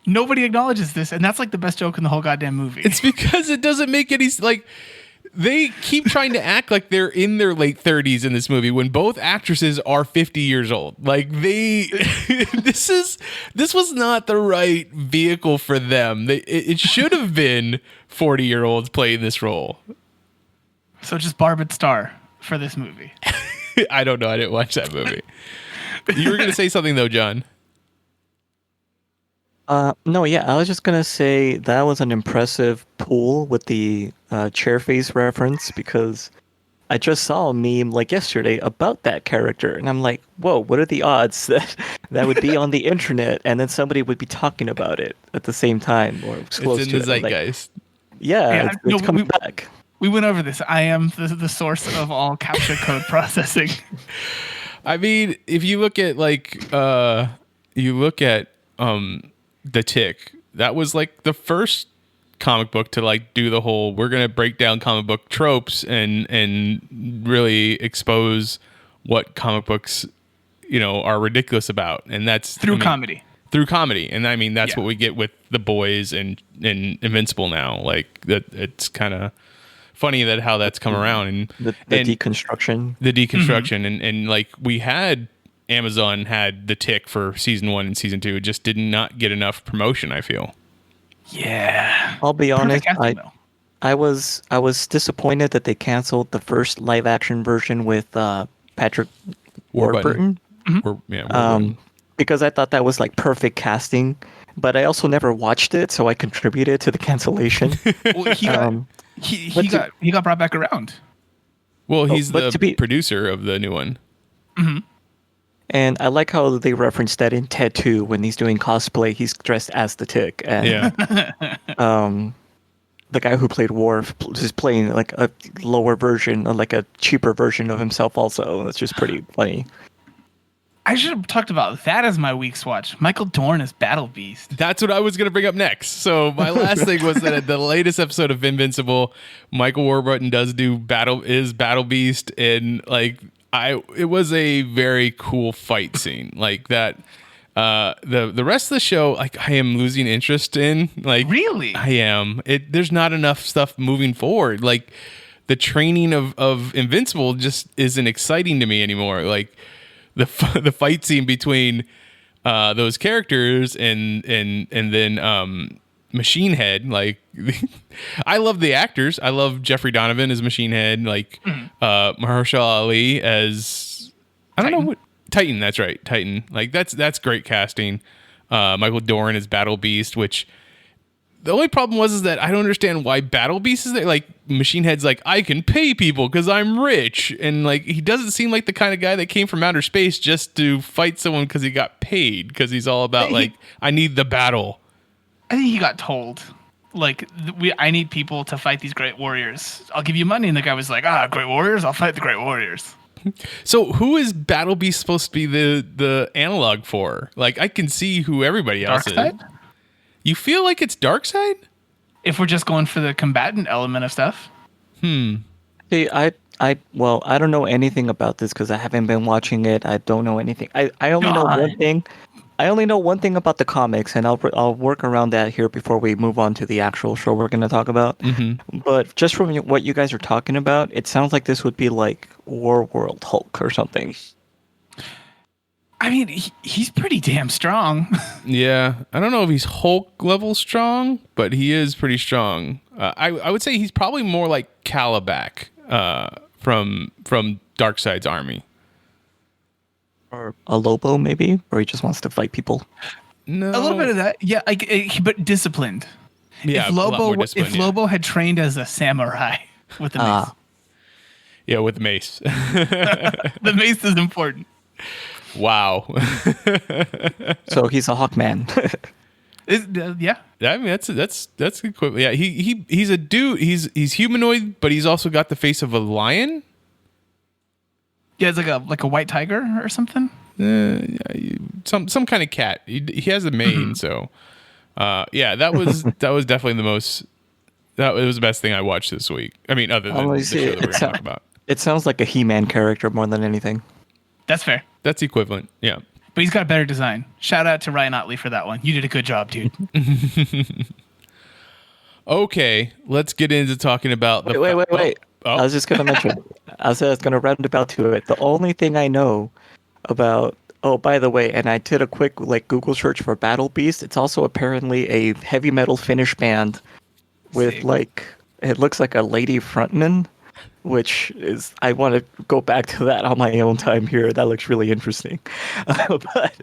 Nobody acknowledges this, and that's like the best joke in the whole goddamn movie. It's because it doesn't make any, like, they keep trying to act like they're in their late 30s in this movie when both actresses are 50 years old. Like, this was not the right vehicle for them. It should have been 40-year-olds playing this role. So just Barb Star for this movie. I don't know. I didn't watch that movie. You were going to say something though, John. No, yeah, I was just gonna say that was an impressive pull with the chair face reference, because I just saw a meme like yesterday about that character, and I'm like, whoa, what are the odds that would be on the internet and then somebody would be talking about it at the same time or close it's to in the it? zeitgeist. Like, yeah, it's coming back. We went over this. I am the source of all capture code processing. I mean, if you look at The Tick, that was like the first comic book to like do the whole, we're going to break down comic book tropes and really expose what comic books, are ridiculous about. And that's comedy. Through comedy. And I mean, that's what we get with The Boys and Invincible now. Like, that, it's kind of funny that how that's come around and the deconstruction. The deconstruction. And like, we had Amazon had The Tick for season 1 and season 2. It just did not get enough promotion, I feel. Yeah. I'll be honest. Casting, though. I was disappointed that they canceled the first live action version with Patrick Warburton. Because I thought that was like perfect casting, but I also never watched it, so I contributed to the cancellation. Well, he got brought back around. Well, he's the producer of the new one. Mm-hmm. And I like how they referenced that in Ted 2 when he's doing cosplay, he's dressed as the Tick. And, the guy who played Worf is playing like a lower version, or like a cheaper version of himself also. It's just pretty funny. I should have talked about that as my week's watch. Michael Dorn as Battle Beast. That's what I was going to bring up next. So my last thing was that at the latest episode of Invincible, Michael Warburton does do Battle Beast, and like it was a very cool fight scene. Like that the rest of the show, like I am losing interest in. Like really, I am. There's not enough stuff moving forward. Like the training of Invincible just isn't exciting to me anymore. Like the fight scene between those characters and then Machine Head. Like I love the actors. I love Jeffrey Donovan as Machine Head. Like Mahershala Ali as I don't know what. Titan, that's right. Titan. Like that's great casting. Michael Dorn as Battle Beast, which the only problem is that I don't understand why Battle Beast is there. Like Machine Head's like, I can pay people because I'm rich, and like he doesn't seem like the kind of guy that came from outer space just to fight someone because he got paid. Because he's all about I need the battle. I think he got told like I need people to fight these great warriors. I'll give you money, and the guy was like, great warriors. I'll fight the great warriors. So who is Battle Beast supposed to be the analog for? Like I can see who everybody else Darkseid? is. You feel like it's Darkseid? If we're just going for the combatant element of stuff. See, I don't know anything about this because I haven't been watching it. I don't know anything. I only know one thing. I only know one thing about the comics, and I'll work around that here before we move on to the actual show we're going to talk about. Mm-hmm. But just from what you guys are talking about, it sounds like this would be like War World Hulk or something. I mean, he's pretty damn strong. Yeah, I don't know if he's Hulk level strong, but he is pretty strong. I would say he's probably more like Calabac from Darkseid's army. Or a Lobo, maybe, or he just wants to fight people. No, a little bit of that, yeah. But disciplined. Yeah, if Lobo had trained as a samurai with the mace. Yeah, with the mace. The mace is important. Wow. So he's a Hawkman. Yeah. I mean that's equivalent. Yeah, he's a dude. He's humanoid, but he's also got the face of a lion. Yeah, it's like a white tiger or something. Some kind of cat. He has a mane, so that was definitely the most. That was the best thing I watched this week. I mean, other than the show that we're going to talk about. It sounds like a He-Man character more than anything. That's fair. That's equivalent. Yeah, but he's got a better design. Shout out to Ryan Otley for that one. You did a good job, dude. Okay, let's get into talking about the. Wait. Oh. I was just going to mention. I was going to round about to it. The only thing I know about. Oh, by the way, and I did a quick Google search for Battle Beast. It's also apparently a heavy metal Finnish band with it looks like a lady frontman, which is I want to go back to that on my own time here. That looks really interesting. But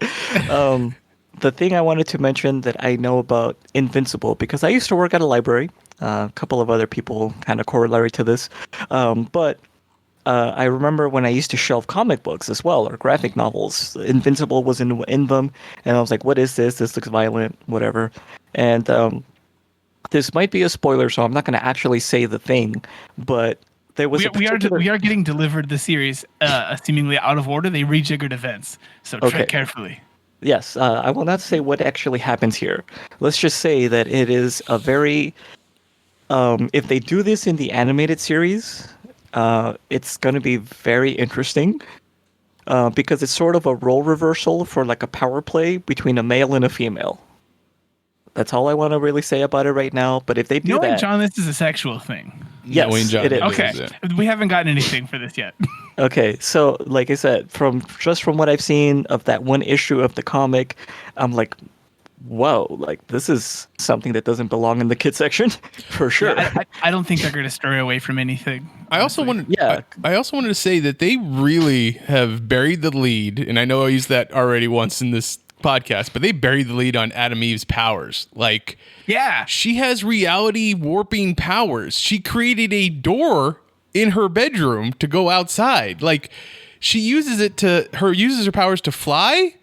the thing I wanted to mention that I know about Invincible, because I used to work at a library. A couple of other people kind of corollary to this. But I remember when I used to shelve comic books as well, or graphic novels. Invincible was in them, and I was like, what is this? This looks violent, whatever. And this might be a spoiler, so I'm not going to actually say the thing, but there was we are getting delivered the series seemingly out of order. They rejiggered events, so tread carefully. Yes, I will not say what actually happens here. Let's just say that it is a very... if they do this in the animated series, it's going to be very interesting because it's sort of a role reversal for like a power play between a male and a female. That's all I want to really say about it right now. But if they do that... John, this is a sexual thing. Yes, John, it is. Okay, we haven't gotten anything for this yet. Okay, so like I said, from what I've seen of that one issue of the comic, I'm like, whoa, like this is something that doesn't belong in the kid section for sure. Yeah, I don't think they're going to stray away from anything. I also honestly. wanted, Yeah. I also wanted to say that they really have buried the lead, and I know I used that already once in this podcast, but they buried the lead on Adam Eve's powers. Like, Yeah. she has reality warping powers. She created a door in her bedroom to go outside. Like, she uses her powers to fly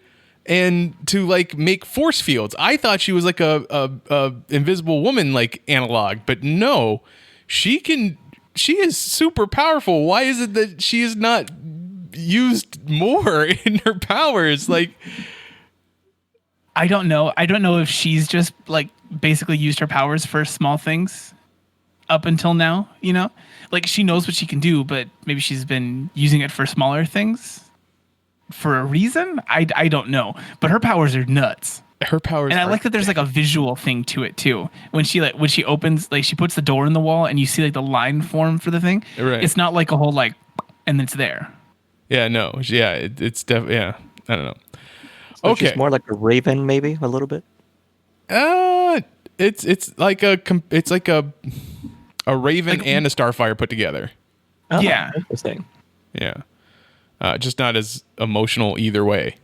and to like make force fields. I thought she was like a invisible woman like analog, but no, she is super powerful. Why is it that she is not used more in her powers? Like, I don't know. I don't know if she's just like basically used her powers for small things up until now, you know? Like she knows what she can do, but maybe she's been using it for smaller things for a reason. I don't know. But her powers are nuts. her powers And I are- like that there's like a visual thing to it too. When she opens, like she puts the door in the wall and you see like the line form for the thing. Right. It's not like a whole like and it's there. Yeah, no. Yeah, it's definitely, yeah. I don't know. So Okay. she's more like a raven, maybe a little bit. It's like a raven Like- and a starfire put together. Oh, Yeah. interesting. Yeah. Just not as emotional either way.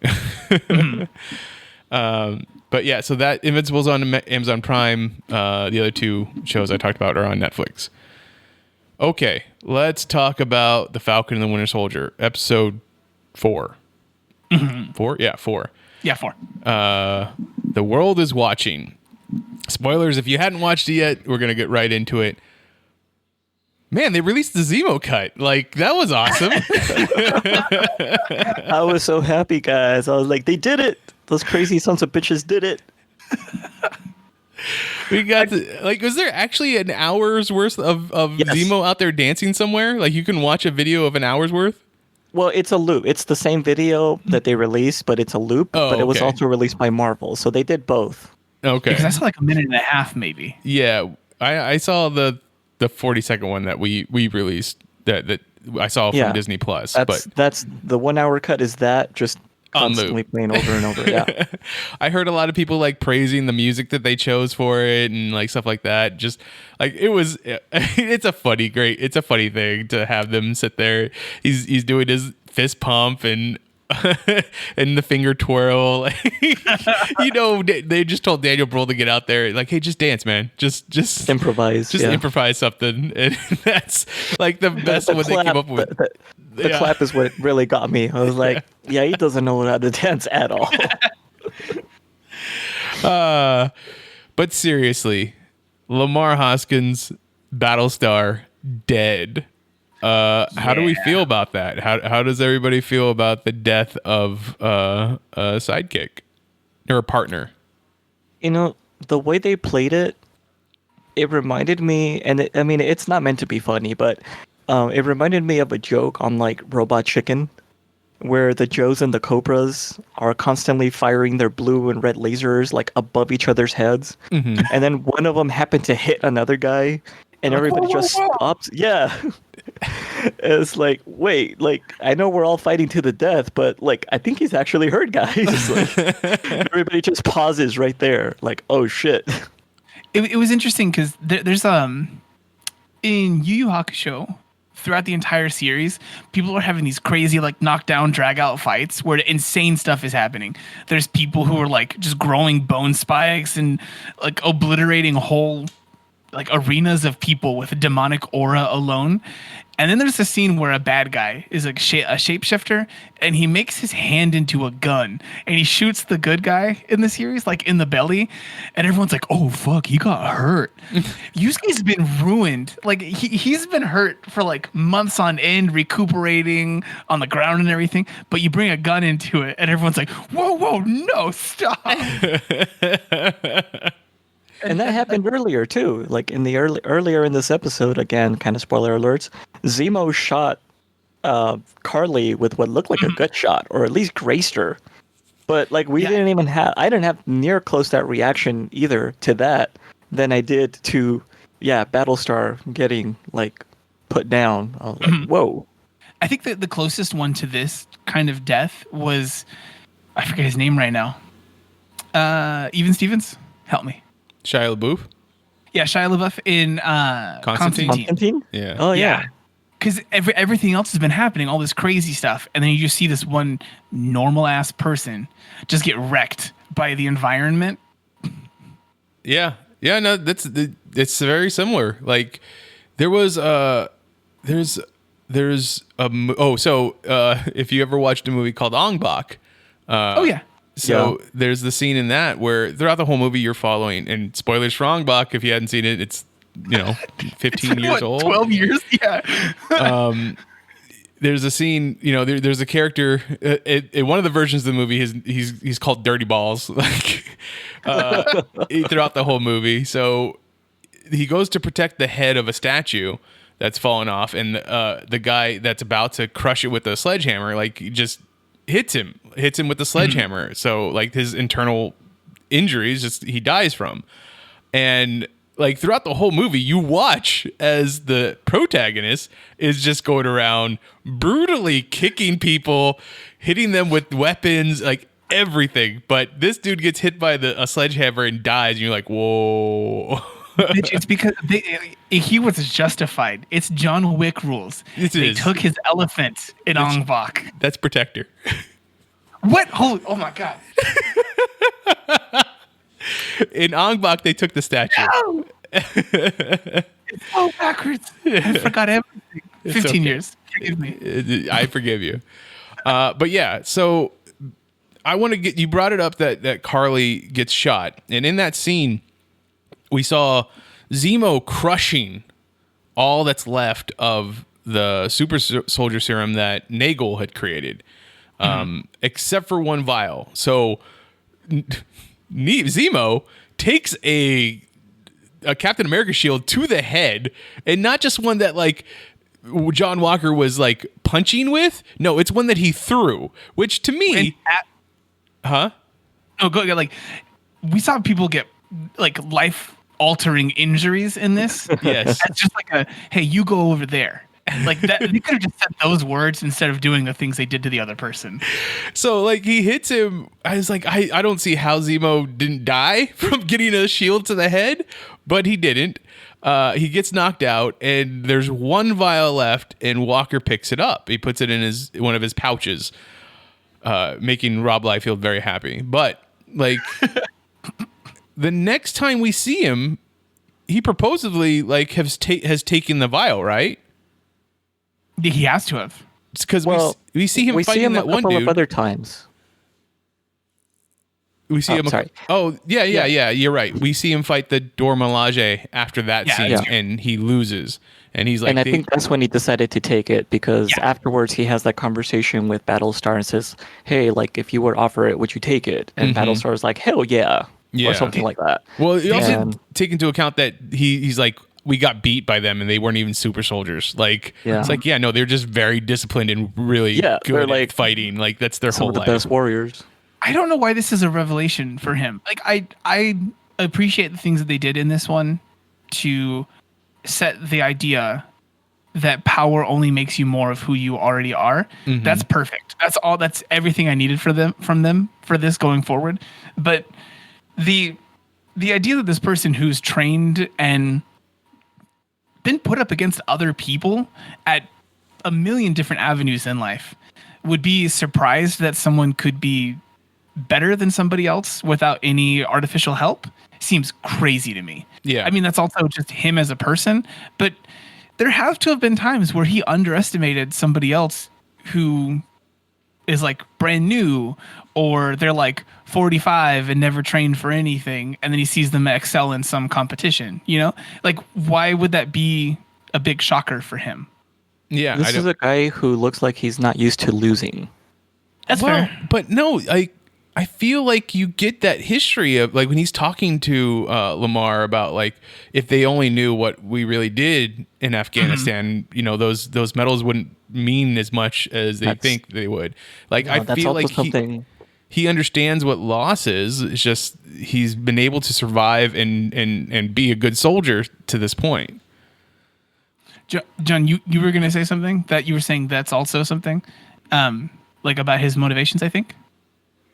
But yeah, so that Invincible's on Amazon Prime. The other two shows I talked about are on Netflix. Okay, let's talk about The Falcon and the Winter Soldier, episode 4. 4? Yeah, 4. Yeah, 4. The world is watching. Spoilers, if you hadn't watched it yet, we're going to get right into it. Man, they released the Zemo cut. Like, that was awesome. I was so happy, guys. I was like, they did it. Those crazy sons of bitches did it. We got like, was there actually an hour's worth of Yes. Zemo out there dancing somewhere? Like, you can watch a video of an hour's worth? Well, it's a loop. It's the same video that they released, but it's a loop. Oh, but it was okay. also released by Marvel, so they did both. Okay. Because that's like a minute and a half, maybe. Yeah, I saw the 40-second one that we released that I saw from Yeah. Disney Plus. That's the 1 hour cut. Is that just On loop. constantly playing over and over? Yeah. I heard a lot of people like praising the music that they chose for it and like stuff like that. Just like it was, it's a funny thing to have them sit there. He's doing his fist pump and and the finger twirl. You know, they just told Daniel Bruhl to get out there, like, hey, just dance, man. Just Improvise. Just yeah. improvise something. And that's like the best one they came up with. The Yeah. clap is what really got me. I was like, yeah, he doesn't know how to dance at all. But seriously, Lamar Hoskins, Battlestar, dead. How do we feel about that? How does everybody feel about the death of a sidekick or a partner? You know, the way they played it, it reminded me, and I mean, it's not meant to be funny, but it reminded me of a joke on like Robot Chicken, where the Joes and the Cobras are constantly firing their blue and red lasers like above each other's heads, and then one of them happened to hit another guy, and everybody just stops. Yeah. It's like, wait, like, I know we're all fighting to the death, but like, I think he's actually hurt, guys. Like, everybody just pauses right there, like, oh shit. It was interesting because there's in Yu Yu Hakusho, throughout the entire series, people are having these crazy like knockdown, drag out fights where insane stuff is happening. There's people who are like just growing bone spikes and like obliterating whole like arenas of people with a demonic aura alone. And then there's a scene where a bad guy is like a shapeshifter and he makes his hand into a gun and he shoots the good guy in the series, like in the belly. And everyone's like, oh, fuck, he got hurt. Yusuke's been ruined. Like he's been hurt for like months on end, recuperating on the ground and everything. But you bring a gun into it and everyone's like, whoa, no, stop. And that happened earlier too. Like in the earlier in this episode, again, kind of spoiler alerts. Zemo shot Carly with what looked like a gut shot, or at least grazed her. But like I didn't have near close that reaction either to that than I did to Battlestar getting like put down. I was like, whoa. I think that the closest one to this kind of death was, I forget his name right now. Even Stevens, help me. Shia LaBeouf. Yeah, Shia LaBeouf in Constantine? Constantine? Yeah. Oh yeah. Because everything else has been happening, all this crazy stuff, and then you just see this one normal ass person just get wrecked by the environment. Yeah. No, it's very similar. Like there was if you ever watched a movie called Ong Bak. Oh yeah. So there's the scene in that where throughout the whole movie you're following, and spoilers for Ong Bak if you hadn't seen it, it's 15 years old. 12 years? Yeah. There's a scene, there's a character in one of the versions of the movie. He's called Dirty Balls, like throughout the whole movie. So he goes to protect the head of a statue that's fallen off, and the guy that's about to crush it with a sledgehammer, like just hits him with the sledgehammer. Mm-hmm. So like his internal injuries, just he dies from, and like throughout the whole movie, you watch as the protagonist is just going around brutally kicking people, hitting them with weapons, like everything. But this dude gets hit by a sledgehammer and dies, and you're like, whoa. It's because he was justified. It's John Wick rules. They took his elephant in Ong Bak. That's Protector. What? Oh my God. In Ong Bak, they took the statue. No! It's so backwards. I forgot everything. 15 years. Forgive me. I forgive you. But yeah, so I want to you brought it up that Carly gets shot. And in that scene, we saw Zemo crushing all that's left of the super soldier serum that Nagel had created, except for one vial. So Zemo takes a Captain America shield to the head, and not just one that like John Walker was like punching with. No, it's one that he threw, which to me, Oh, go like we saw people get like life-altering injuries in this. Yes, that's just like hey, you go over there. Like that, they could have just said those words instead of doing the things they did to the other person. So like he hits him. I was like, I don't see how Zemo didn't die from getting a shield to the head, but he didn't. He gets knocked out, and there's one vial left, and Walker picks it up. He puts it in one of his pouches, making Rob Liefeld very happy. But like the next time we see him, he purposively like has taken the vial, right? He has to have. It's because we see him fighting that one dude. We see him a couple of other times. We see him. Sorry. Yeah. You're right. We see him fight the Dor Milaje after that scene, and he loses. And he's like, and I think that's when he decided to take it, because afterwards he has that conversation with Battlestar and says, "Hey, like if you were to offer it, would you take it?" And Battlestar is like, "Hell yeah," or something like that. Well, you also take into account that he's like, we got beat by them and they weren't even super soldiers. Like, it's like, no, they're just very disciplined and really good at fighting. Like that's their whole life. Some of the best warriors. I don't know why this is a revelation for him. Like I appreciate the things that they did in this one to set the idea that power only makes you more of who you already are. Mm-hmm. That's perfect. That's everything I needed from them for this going forward. But the idea that this person who's trained and been put up against other people at a million different avenues in life would be surprised that someone could be better than somebody else without any artificial help seems crazy to me. Yeah. I mean, that's also just him as a person, but there have to have been times where he underestimated somebody else who is like brand new, or they're like 45 and never trained for anything, and then he sees them excel in some competition, like why would that be a big shocker for him? Yeah, this is a guy who looks like he's not used to losing. That's fair. But no, I feel like you get that history of like when he's talking to Lamar about like if they only knew what we really did in Afghanistan, those medals wouldn't mean as much as they think they would. Like I feel like he understands what loss is. It's just he's been able to survive and be a good soldier to this point. John, you were gonna say something that you were saying that's also something, like about his motivations, I think.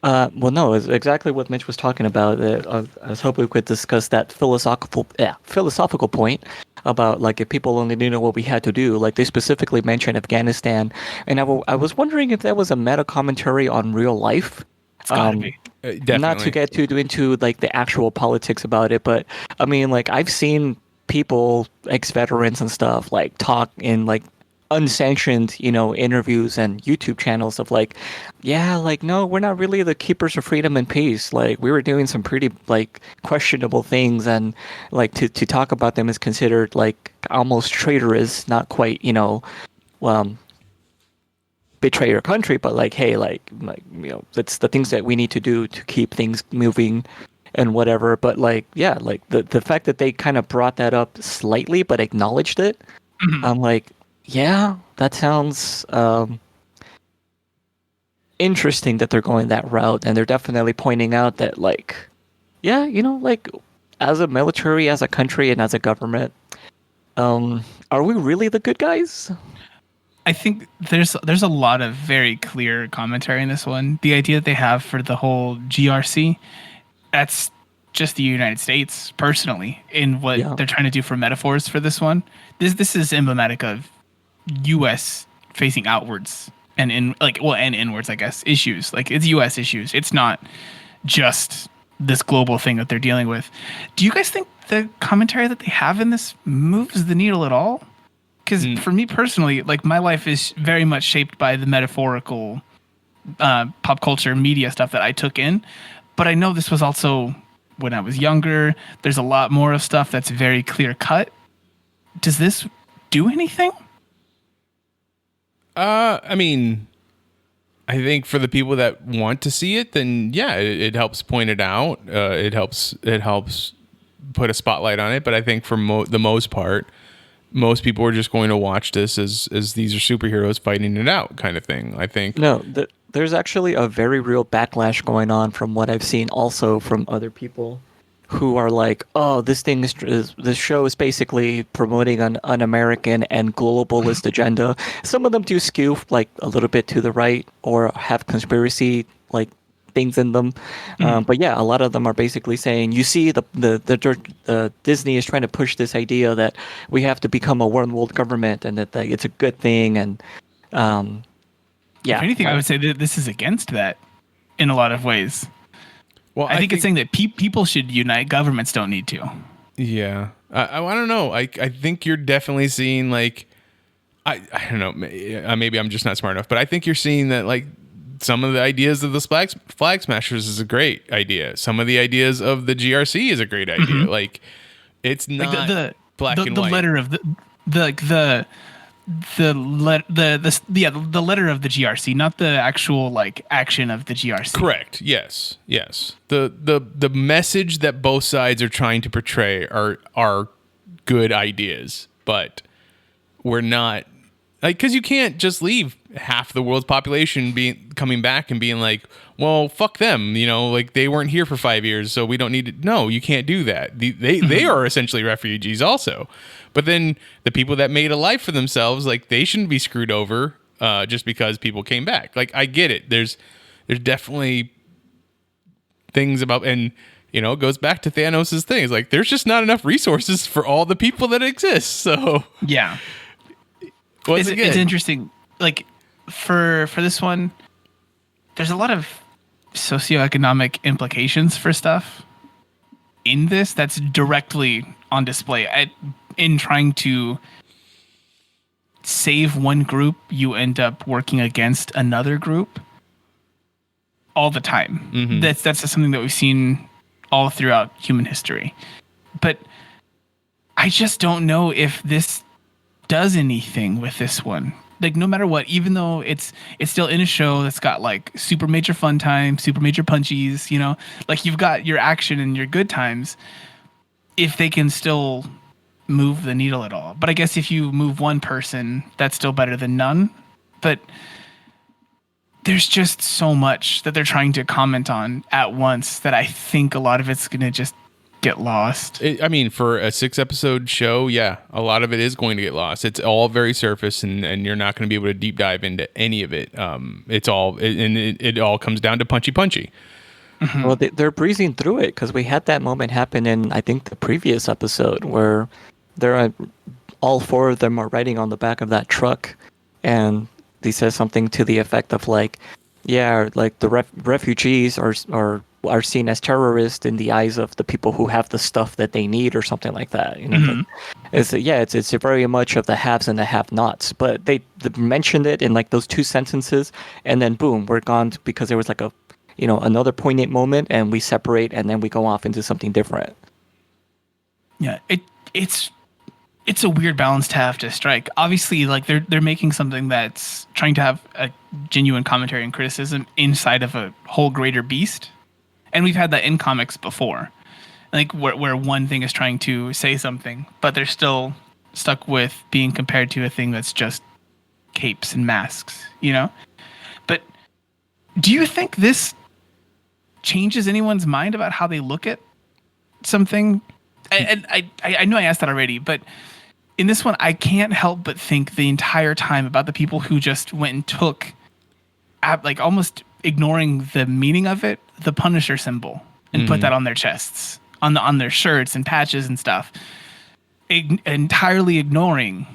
Well, no, it's exactly what Mitch was talking about. I was hoping we could discuss that philosophical point about like if people only knew what we had to do. Like they specifically mentioned Afghanistan, and I was wondering if that was a meta commentary on real life. It's gotta be. Definitely. Not to get too into like the actual politics about it, but I mean, like I've seen people, ex-veterans and stuff, like talk in like unsanctioned, interviews and YouTube channels of like, yeah, like no, we're not really the keepers of freedom and peace. Like we were doing some pretty like questionable things, and like to talk about them is considered like almost traitorous, not quite, betray your country, but like, hey, that's the things that we need to do to keep things moving and whatever. But like, yeah, like the fact that they kind of brought that up slightly but acknowledged it, I'm like, yeah, that sounds interesting that they're going that route, and they're definitely pointing out that like, yeah, like as a military, as a country, and as a government, are we really the good guys? I think there's a lot of very clear commentary in this one. The idea that they have for the whole GRC, that's just the United States personally in what they're trying to do for metaphors for this one. This is emblematic of U.S. facing outwards and inwards, I guess, issues. Like it's U.S. issues. It's not just this global thing that they're dealing with. Do you guys think the commentary that they have in this moves the needle at all? Because for me personally, like my life is very much shaped by the metaphorical pop culture media stuff that I took in. But I know this was also when I was younger. There's a lot more of stuff that's very clear cut. Does this do anything? I mean, I think for the people that want to see it, then yeah, it helps point it out. It helps put a spotlight on it. But I think for the most part, most people are just going to watch this as these are superheroes fighting it out kind of thing. I think. No, there's actually a very real backlash going on from what I've seen also from other people who are like, oh, this show is basically promoting an un-American and globalist agenda. Some of them do skew like a little bit to the right or have conspiracy like things in them. But yeah, a lot of them are basically saying, you see, the Disney is trying to push this idea that we have to become a one world government and that it's a good thing. And yeah, if anything, I would say that this is against that in a lot of ways. Well, I think it's saying that people should unite. Governments don't need to. Yeah, I don't know. I think you're definitely seeing like, I don't know. Maybe I'm just not smart enough, but I think you're seeing that like. Some of the ideas of the flag smashers is a great idea. Some of the ideas of the GRC is a great idea. Mm-hmm. Like, it's not like black and white. The letter of the letter of the GRC, not the actual like action of the GRC. Correct. Yes. The message that both sides are trying to portray are good ideas, but we're not. Like, because you can't just leave half the world's population coming back and being like, well, fuck them, like they weren't here for 5 years, so we don't need to. No, you can't do that. They are essentially refugees also. But then the people that made a life for themselves, like they shouldn't be screwed over just because people came back. Like I get it. There's definitely things about, and it goes back to Thanos' thing. It's like there's just not enough resources for all the people that exist. So yeah. It's interesting. Like for this one, there's a lot of socioeconomic implications for stuff in this that's directly on display. In trying to save one group, you end up working against another group all the time. Mm-hmm. That's just something that we've seen all throughout human history. But I just don't know if this does anything with this one. Like no matter what, even though it's still in a show that's got like super major fun time, super major punchies, like you've got your action and your good times, if they can still move the needle at all. But I guess if you move one person, that's still better than none. But there's just so much that they're trying to comment on at once that I think a lot of it's going to just get lost. I mean, for a 6-episode show, yeah, a lot of it is going to get lost. It's all very surface, and you're not going to be able to deep dive into any of it. It all comes down to punchy. Mm-hmm. Well, they're breezing through it because we had that moment happen in, I think, the previous episode where all 4 of them are riding on the back of that truck, and he says something to the effect of like, yeah, like the refugees are seen as terrorists in the eyes of the people who have the stuff that they need, or something like that. You know, Mm-hmm. it's very much of the haves and the have-nots. But they mentioned it in like those 2 sentences, and then boom, we're gone because there was like another poignant moment, and we separate, and then we go off into something different. Yeah, it's a weird balance to have to strike. Obviously, like they're making something that's trying to have a genuine commentary and criticism inside of a whole greater beast. And we've had that in comics before, like where one thing is trying to say something, but they're still stuck with being compared to a thing that's just capes and masks, you know? But do you think this changes anyone's mind about how they look at something? And I know I asked that already, but in this one, I can't help but think the entire time about the people who just went and took, like almost ignoring the meaning of it, the Punisher symbol, and put that on their chests, on their shirts and patches and stuff, entirely ignoring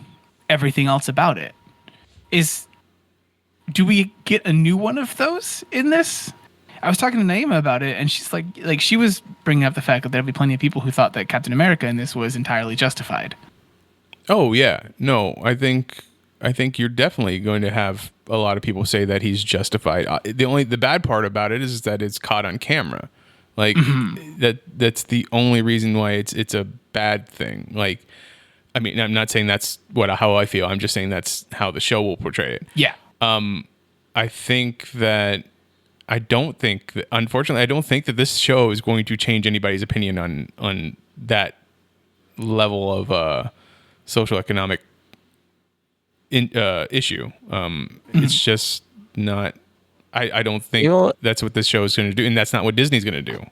everything else about it. Do we get a new one of those in this? I was talking to Naima about it, and she's like she was bringing up the fact that there'll be plenty of people who thought that Captain America in this was entirely justified. Oh yeah, no, I think you're definitely going to have a lot of people say that he's justified. The bad part about it is that it's caught on camera. Like that's the only reason why it's a bad thing. Like, I mean, I'm not saying that's how I feel. I'm just saying that's how the show will portray it. Yeah. Unfortunately, I don't think that this show is going to change anybody's opinion on that level of social economic issue. It's just not. I don't think that's what this show is going to do, and that's not what Disney's going to do.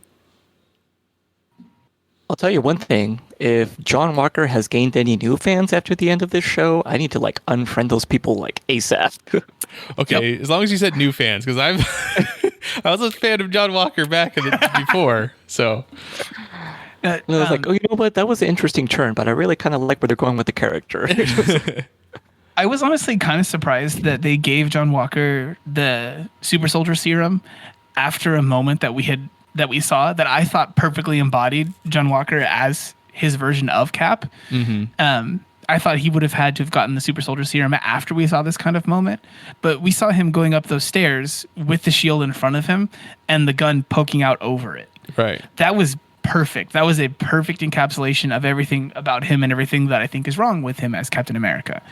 I'll tell you one thing. If John Walker has gained any new fans after the end of this show, I need to like unfriend those people like ASAP. Okay, as long as you said new fans, because I was a fan of John Walker back before, so. And I was like, you know what? That was an interesting turn, but I really kind of like where they're going with the character. I was honestly kind of surprised that they gave John Walker the super soldier serum after a moment that we saw that I thought perfectly embodied John Walker as his version of Cap. Mm-hmm. I thought he would have had to have gotten the super soldier serum after we saw this kind of moment, but we saw him going up those stairs with the shield in front of him and the gun poking out over it. Right. That was perfect. That was a perfect encapsulation of everything about him and everything that I think is wrong with him as Captain America.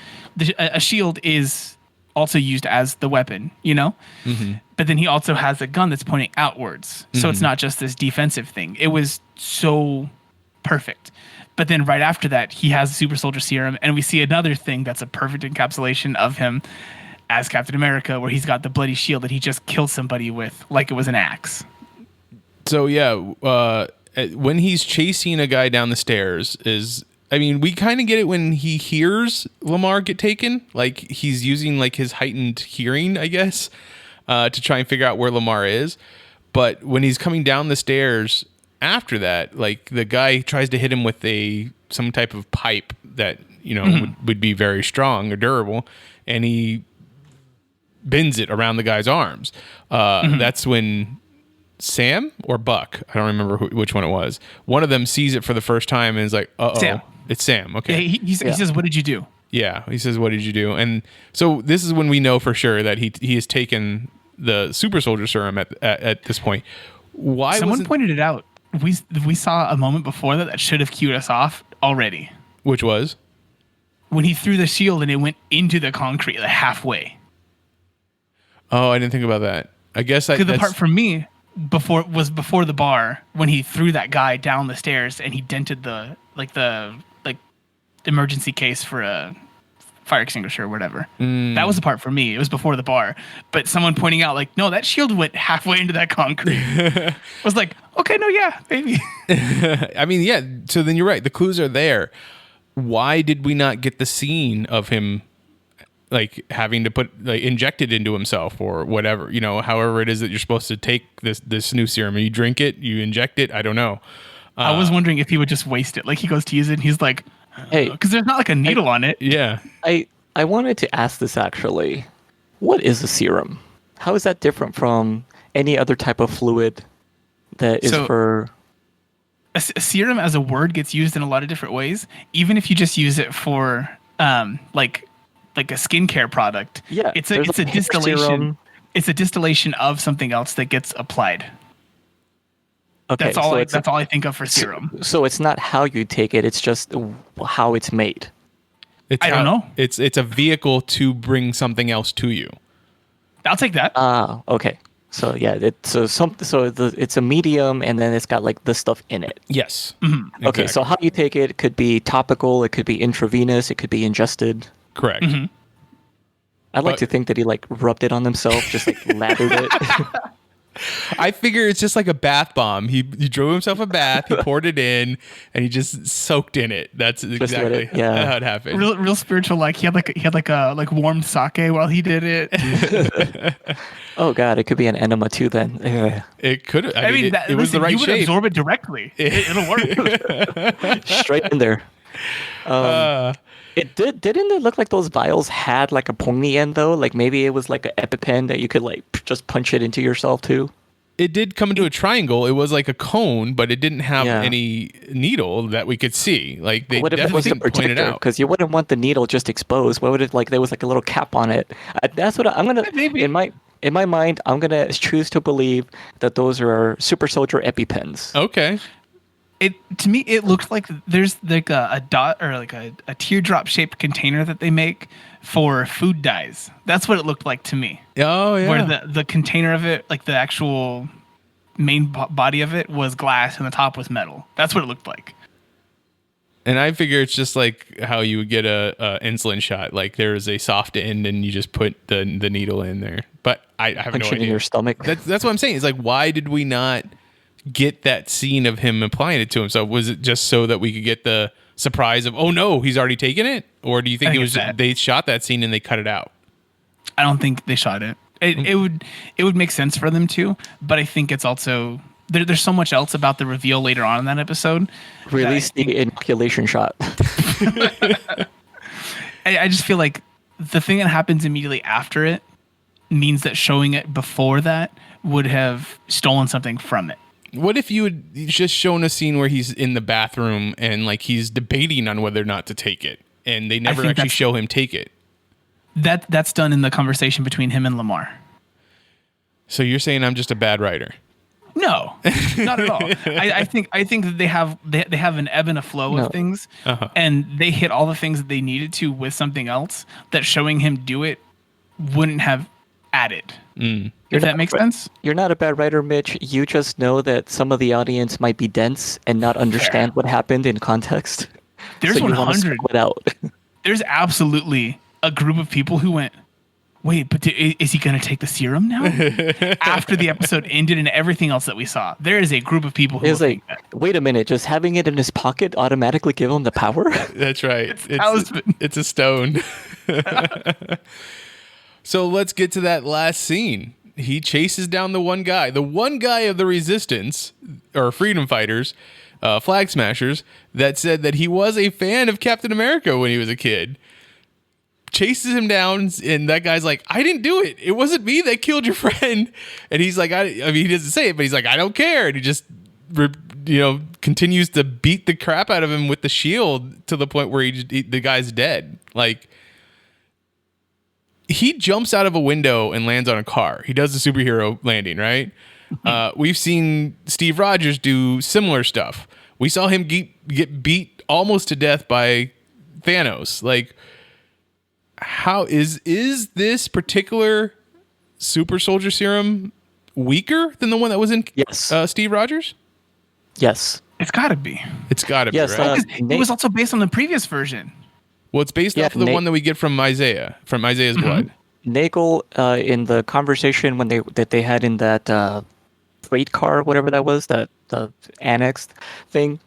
A shield is also used as the weapon, you know? Mm-hmm. But then he also has a gun that's pointing outwards. So it's not just this defensive thing. It was so perfect. But then right after that, he has the super soldier serum, and we see another thing that's a perfect encapsulation of him as Captain America, where he's got the bloody shield that he just killed somebody with like it was an axe. So yeah, when he's chasing a guy down the stairs we kind of get it when he hears Lamar get taken. Like he's using like his heightened hearing, I guess, to try and figure out where Lamar is. But when he's coming down the stairs after that, like the guy tries to hit him with some type of pipe that, would be very strong or durable. And he bends it around the guy's arms. That's when Sam or Buck, I don't remember which one it was. One of them sees it for the first time and is like, uh-oh. Sam. It's Sam. Okay. Yeah, he says, "What did you do?" Yeah, he says, "What did you do?" And so this is when we know for sure that he has taken the super soldier serum at this point. Why? Someone pointed it out. We saw a moment before that should have cued us off already. Which was when he threw the shield and it went into the concrete halfway. Oh, I didn't think about that. I guess the part for me before the bar when he threw that guy down the stairs and he dented the emergency case for a fire extinguisher or whatever. That was the part for me. It was before the bar. But someone pointing out, like, no, that shield went halfway into that concrete. I was like, okay, no, yeah, maybe. I mean, yeah. So then you're right. The clues are there. Why did we not get the scene of him, like, having to inject it into himself or whatever? You know, however it is that you're supposed to take this new serum. You drink it, you inject it. I don't know. I was wondering if he would just waste it. Like, he goes to use it, and he's like, Hey, because there's not like a needle on it. Yeah. I wanted to ask this actually. What is a serum? How is that different from any other type of fluid that is for... A serum as a word gets used in a lot of different ways. Even if you just use it for like a skincare product. Yeah, it's a distillation. Serum. It's a distillation of something else that gets applied. Okay, that's all I think of for serum. So it's not how you take it; it's just how it's made. I don't know. It's a vehicle to bring something else to you. I'll take that. Okay. So yeah, it's a medium, and then it's got like the stuff in it. Yes. Mm-hmm. Okay, Exactly. so how you take it could be topical, it could be intravenous, it could be ingested. Correct. Mm-hmm. I'd like to think that he like rubbed it on himself, just like lathered it. I figure it's just like a bath bomb. He drew himself a bath, he poured it in, and he just soaked in it. That's exactly how it happened. Real spiritual. Like he had like a warmed sake while he did it. Oh god, it could be an enema too then. Ugh. It could. I mean, it was listen, the right you would shape. absorb it directly. It'll work. Straight in there. Didn't it look like those vials had like a pointy end though? Like maybe it was like an EpiPen that you could like just punch it into yourself too? It did come into a triangle. It was like a cone, but it didn't have any needle that we could see. Like they what if it was definitely a didn't point it protector? out. Because you wouldn't want the needle just exposed. What would it like? There was like a little cap on it. That's what I'm gonna. Maybe. In my mind, I'm gonna choose to believe that those are super soldier EpiPens. Okay. To me, it looked like there's like a dot or like a teardrop shaped container that they make for food dyes. That's what it looked like to me. Oh yeah. Where the container of it, like the actual main body of it, was glass and the top was metal. That's what it looked like. And I figure it's just like how you would get a insulin shot. Like there is a soft end, and you just put the needle in there. But I have Punch no it in idea. your stomach. That's what I'm saying. It's like, why did we not get that scene of him applying it to himself? Was it just so that we could get the surprise of, oh no, he's already taken it? Or do you think it was they shot that scene and they cut it out? I don't think they shot it. It would make sense for them to, but I think it's also there's so much else about the reveal later on in that episode. Release the inoculation shot. I just feel like the thing that happens immediately after it means that showing it before that would have stolen something from it. What if you had just shown a scene where he's in the bathroom and like he's debating on whether or not to take it, and they never actually show him take it? That's done in the conversation between him and Lamar. So you're saying I'm just a bad writer? No, not at all. I think that they have an ebb and a flow of things, and they hit all the things that they needed to with something else that showing him do it wouldn't have added. If that makes sense. You're not a bad writer, Mitch. You just know that some of the audience might be dense and not understand what happened in context. There's so 100. It out. There's absolutely a group of people who went, wait, but is he going to take the serum now? After the episode ended and everything else that we saw, there is a group of people who is like, wait a minute, just having it in his pocket automatically give him the power? That's right. It's a stone. So let's get to that last scene. He chases down the one guy of the resistance or freedom fighters, flag smashers, that said that he was a fan of Captain America when he was a kid. Chases him down, and that guy's like, I didn't do it. It wasn't me that killed your friend. And he's like, I mean, he doesn't say it, but he's like, I don't care. And he just, continues to beat the crap out of him with the shield to the point where the guy's dead. Like, he jumps out of a window and lands on a car. He does the superhero landing, right? We've seen Steve Rogers do similar stuff. We saw him get beat almost to death by Thanos. Like, how is this particular super soldier serum weaker than the one that was in Steve Rogers? Yes. It's got to be. It's got to be, right? It was also based on the previous version. Well, it's based off of the one that we get from Isaiah's blood. Nagel, in the conversation that they had in that freight car, whatever that was, that the annexed thing,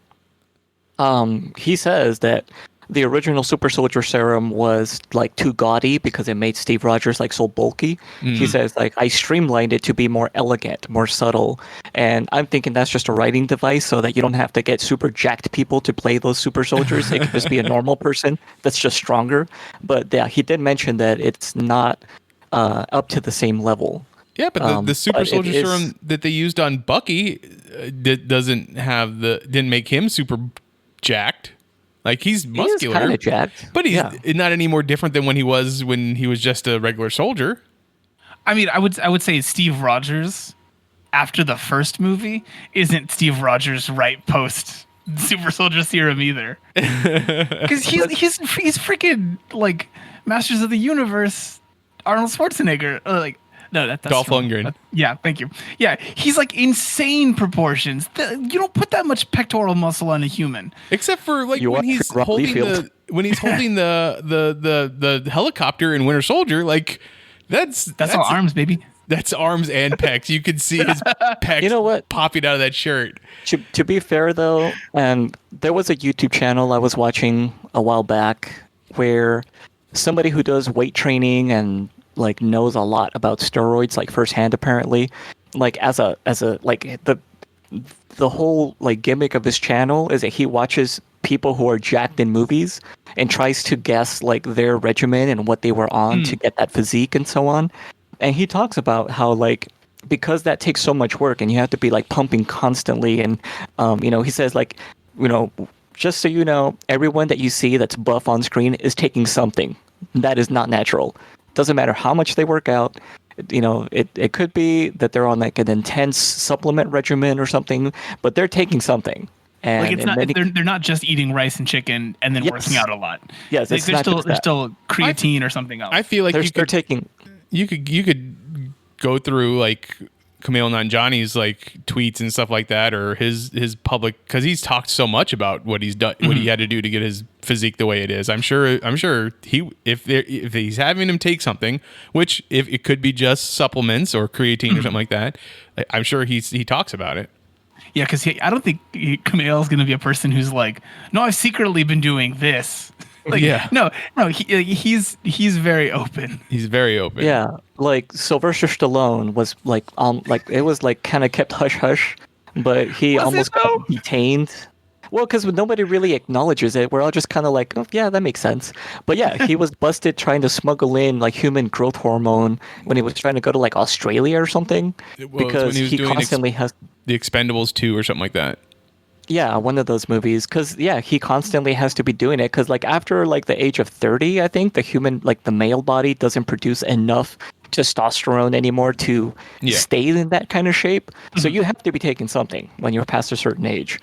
he says that the original super soldier serum was like too gaudy because it made Steve Rogers like so bulky. He says like I streamlined it to be more elegant, more subtle. And I'm thinking that's just a writing device so that you don't have to get super jacked people to play those super soldiers. It could just be a normal person that's just stronger. But yeah, he did mention that it's not up to the same level. Yeah, but the super soldier serum that they used on Bucky didn't make him super jacked. Like he's muscular, kind of jacked, but he's not any more different than when he was just a regular soldier. I mean, I would say Steve Rogers after the first movie isn't Steve Rogers right post super soldier serum either, because he's freaking like Masters of the Universe Arnold Schwarzenegger, No, that's Dolph Lundgren. Yeah, thank you. Yeah, he's like insane proportions. You don't put that much pectoral muscle on a human, except for like when he's holding the helicopter in Winter Soldier. Like that's all arms, baby. That's arms and pecs. You can see his pecs popping out of that shirt. To be fair though, there was a YouTube channel I was watching a while back where somebody who does weight training and like knows a lot about steroids like firsthand apparently, like as a like the whole like gimmick of his channel is that he watches people who are jacked in movies and tries to guess like their regimen and what they were on to get that physique and so on. And he talks about how like because that takes so much work and you have to be like pumping constantly and he says like just so you know, everyone that you see that's buff on screen is taking something that is not natural. Doesn't matter how much they work out. It could be that they're on like an intense supplement regimen or something, but they're taking something. And like it's not they're not just eating rice and chicken and then working out a lot. Yes, like, there's still creatine or something else. I feel like they're taking. You could go through like Kumail Nanjiani's like tweets and stuff like that, or his public, because he's talked so much about what he's done, what he had to do to get his physique the way it is. I'm sure if he's having him take something, which if it could be just supplements or creatine or something like that, I'm sure he talks about it. Yeah, because I don't think Kumail is going to be a person who's like, no, I've secretly been doing this. Like, no, he's very open. He's very open. Yeah, like Sylvester Stallone was like it was like kind of kept hush hush, but he almost got detained. Well, because nobody really acknowledges it. We're all just kind of like, oh, yeah, that makes sense. But yeah, he was busted trying to smuggle in like human growth hormone when he was trying to go to like Australia or something, because he constantly has the Expendables 2 or something like that. Yeah, one of those movies, because he constantly has to be doing it, because like after like the age of 30, I think the human, like the male body doesn't produce enough testosterone anymore to stay in that kind of shape. So you have to be taking something when you're past a certain age.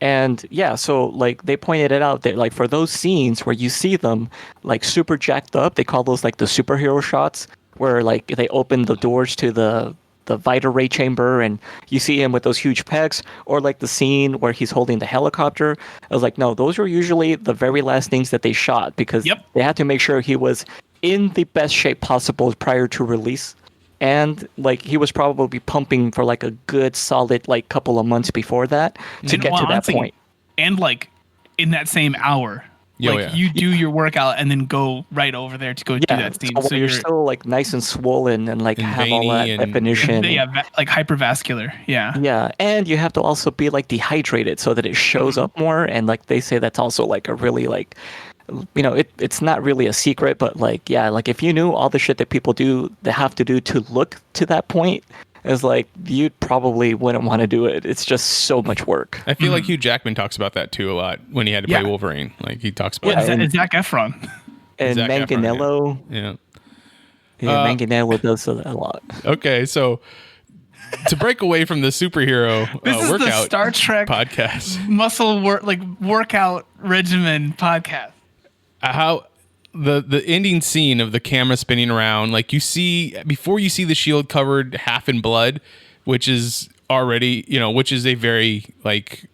And yeah, so like they pointed it out that like for those scenes where you see them like super jacked up, they call those like the superhero shots, where like they open the doors to the Vita Ray chamber and you see him with those huge pecs, or like the scene where he's holding the helicopter. I was like, no, those were usually the very last things that they shot, because they had to make sure he was in the best shape possible prior to release. And like he was probably pumping for like a good solid like couple of months before that to get to that point. And like in that same hour. You do your workout and then go right over there to go do that scene. So you're still like nice and swollen and like have all that definition. Like hypervascular. Yeah. Yeah. And you have to also be like dehydrated so that it shows up more. And like they say that's also like a really like, it's not really a secret, but like, yeah, like if you knew all the shit that people they have to do to look to that point, it's like you probably wouldn't want to do it. It's just so much work. I feel like Hugh Jackman talks about that too a lot when he had to play Wolverine. Like he talks about and Zac Efron. And Manganiello. Manganiello does that a lot. Okay, so to break away from the superhero this is workout the Star Trek podcast, muscle workout regimen podcast. How the ending scene of the camera spinning around, like you see before you see the shield covered half in blood, which is already which is a very like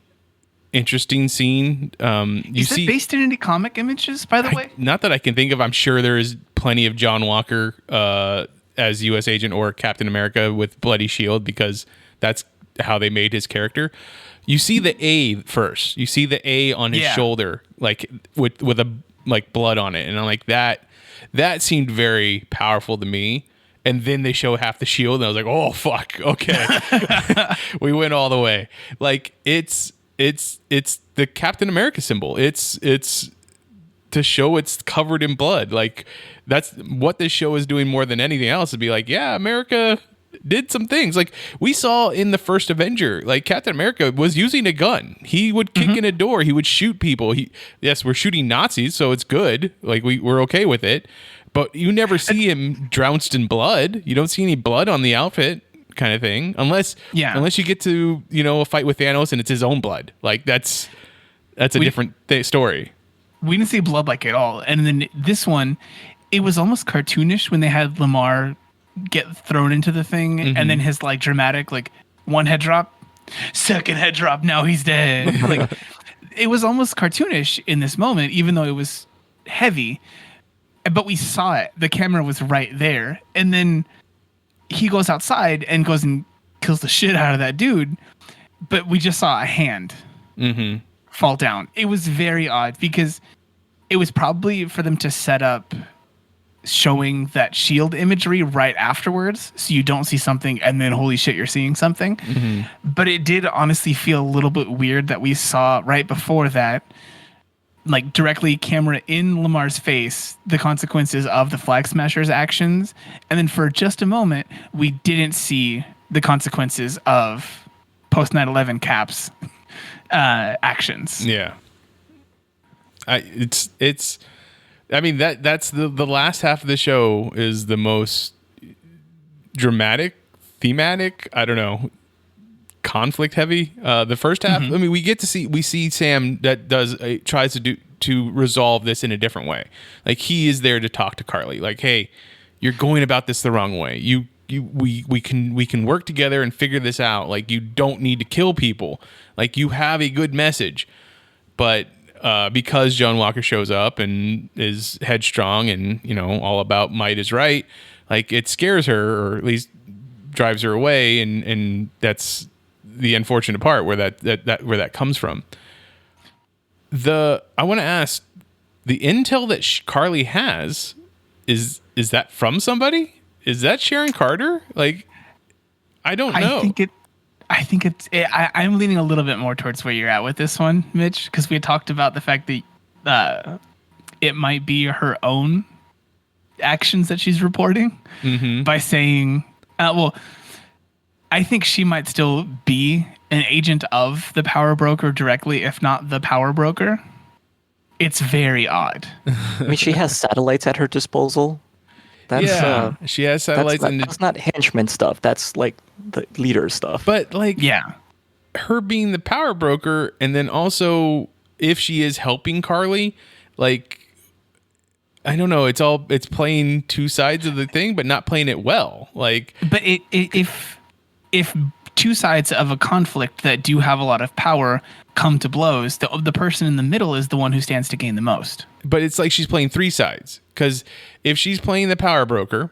interesting scene. Is it based in any comic images, by the way? Not that I can think of. I'm sure there is plenty of John Walker as U.S. agent or Captain America with bloody shield, because that's how they made his character. You see the A first. You see the A on his shoulder, like with a like blood on it, and I'm like that. That seemed very powerful to me. And then they show half the shield, and I was like, "Oh fuck, okay, we went all the way." Like it's the Captain America symbol. It's to show it's covered in blood. Like that's what this show is doing more than anything else. To be like, yeah, America did some things. Like we saw in the first Avenger, like Captain America was using a gun. He would kick in a door. He would shoot people. Yes, we're shooting Nazis, so it's good. Like we're okay with it. But you never see him trounced in blood. You don't see any blood on the outfit, kind of thing, unless you get to a fight with Thanos and it's his own blood. Like that's a different story. We didn't see blood like at all. And then this one, it was almost cartoonish when they had Lamar get thrown into the thing, and then his like dramatic like one head drop, second head drop, now he's dead. Like it was almost cartoonish in this moment, even though it was heavy. But we saw it. The camera was right there. And then he goes outside and goes and kills the shit out of that dude. But we just saw a hand fall down. It was very odd because it was probably for them to set up showing that shield imagery right afterwards, so you don't see something and then holy shit, you're seeing something. But it did honestly feel a little bit weird that we saw right before that, like directly camera in Lamar's face, the consequences of the Flag Smashers actions. And then for just a moment, we didn't see the consequences of post 9/11 Cap's actions. Yeah. I mean, that's the last half of the show is the most dramatic, thematic, I don't know, conflict heavy. The first half, I mean, we see Sam that tries to resolve this in a different way. Like he is there to talk to Carly. Like, hey, you're going about this the wrong way. We can work together and figure this out. Like you don't need to kill people. Like you have a good message, but because John Walker shows up and is headstrong and all about might is right, like it scares her, or at least drives her away, and that's the unfortunate part where that comes from. I want to ask, the intel that Carly has, is that from somebody? Is that Sharon Carter? Like, I don't know. I'm leaning a little bit more towards where you're at with this one, Mitch, because we had talked about the fact that it might be her own actions that she's reporting by saying, I think she might still be an agent of the power broker directly, if not the power broker. It's very odd. I mean, she has satellites at her disposal. She has satellites. That's not henchman stuff. That's like the leader stuff. But like, her being the power broker, and then also if she is helping Carly, like, I don't know. It's playing two sides of the thing, but not playing it well. Like, but if two sides of a conflict that do have a lot of power come to blows, the person in the middle is the one who stands to gain the most. But it's like she's playing three sides, because if she's playing the power broker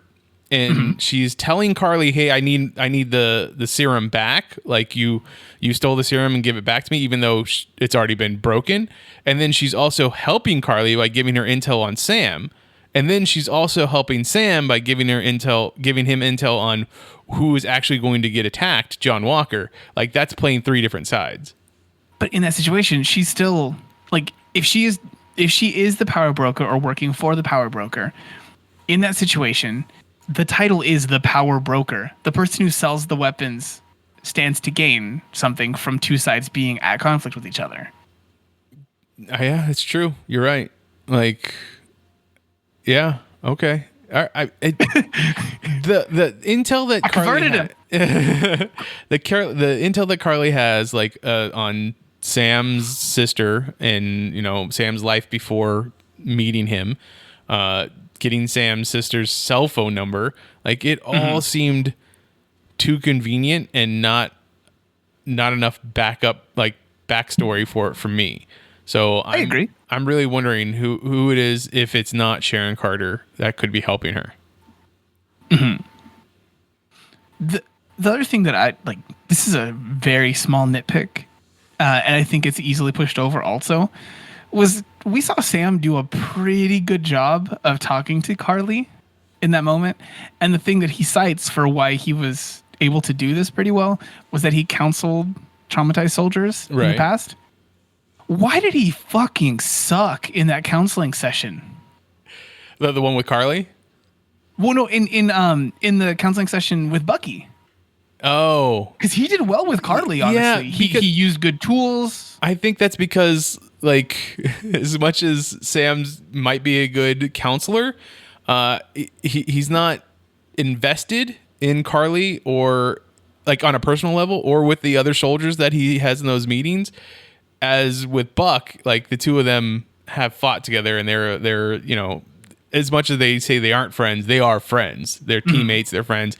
and she's telling Carly, hey, I need the serum back, like you stole the serum and give it back to me, even though it's already been broken, and then she's also helping Carly by giving her intel on Sam, and then she's also helping Sam by giving him intel on who is actually going to get attacked, John Walker. Like, that's playing three different sides. But in that situation, she's still like, if she is the power broker or working for the power broker, in that situation, the title is the power broker. The person who sells the weapons stands to gain something from two sides being at conflict with each other. Yeah, it's true. You're right. Like, yeah, okay. The intel that Carly the intel that Carly has, like, on Sam's sister and Sam's life before meeting him, getting Sam's sister's cell phone number, like, it all seemed too convenient and not enough backup, like, backstory for me. So I agree. I'm really wondering who it is, if it's not Sharon Carter, that could be helping her. The other thing that I like, this is a very small nitpick, and I think it's easily pushed over also, was we saw Sam do a pretty good job of talking to Carly in that moment. And the thing that he cites for why he was able to do this pretty well was that he counseled traumatized soldiers in the Right. past. Why did he fucking suck in that counseling session? The one with Carly? Well, no, in the counseling session with Bucky. Oh, Because he did well with Carly, honestly. Yeah, he because- used good tools. I think that's because, like, as much as Sam's might be a good counselor, he's not invested in Carly, or like on a personal level, or with the other soldiers that he has in those meetings. As with Buck, like the two of them have fought together, and they're as much as they say they aren't friends, they are friends. They're teammates, they're friends.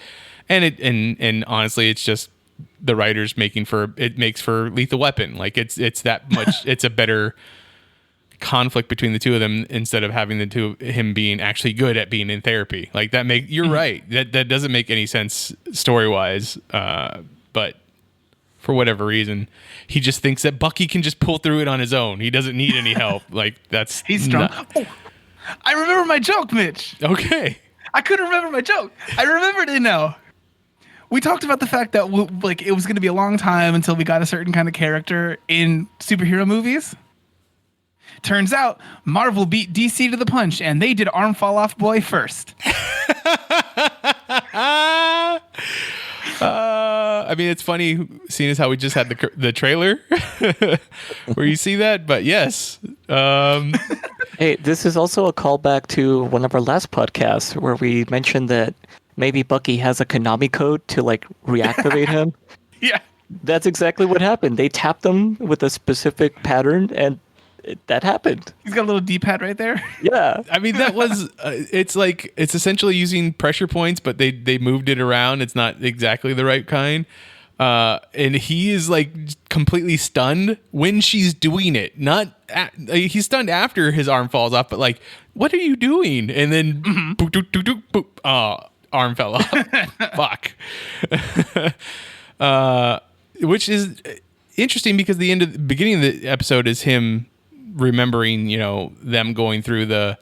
And honestly, it's just the writers makes for Lethal Weapon. Like it's that much. It's a better conflict between the two of them, instead of having him being actually good at being in therapy. Like you're right. That doesn't make any sense story wise. But for whatever reason, he just thinks that Bucky can just pull through it on his own. He doesn't need any help. Like He's strong. Oh, I remember my joke, Mitch. Okay. I couldn't remember my joke. I remembered it now. We talked about the fact that it was going to be a long time until we got a certain kind of character in superhero movies. Turns out Marvel beat DC to the punch, and they did Arm Fall Off Boy first. I mean, it's funny seeing as how we just had the trailer where you see that, but yes. Hey, this is also a callback to one of our last podcasts where we mentioned that maybe Bucky has a Konami code to like reactivate him. Yeah. That's exactly what happened. They tapped him with a specific pattern, and that happened. He's got a little D-pad right there. Yeah. I mean, that was it's essentially using pressure points, but they moved it around. It's not exactly the right kind. And he is like completely stunned when she's doing it. He's stunned after his arm falls off, but like, what are you doing? And then boop, doop, doop, doop, boop, arm fell off. Fuck. Which is interesting because the beginning of the episode is him remembering, them going through the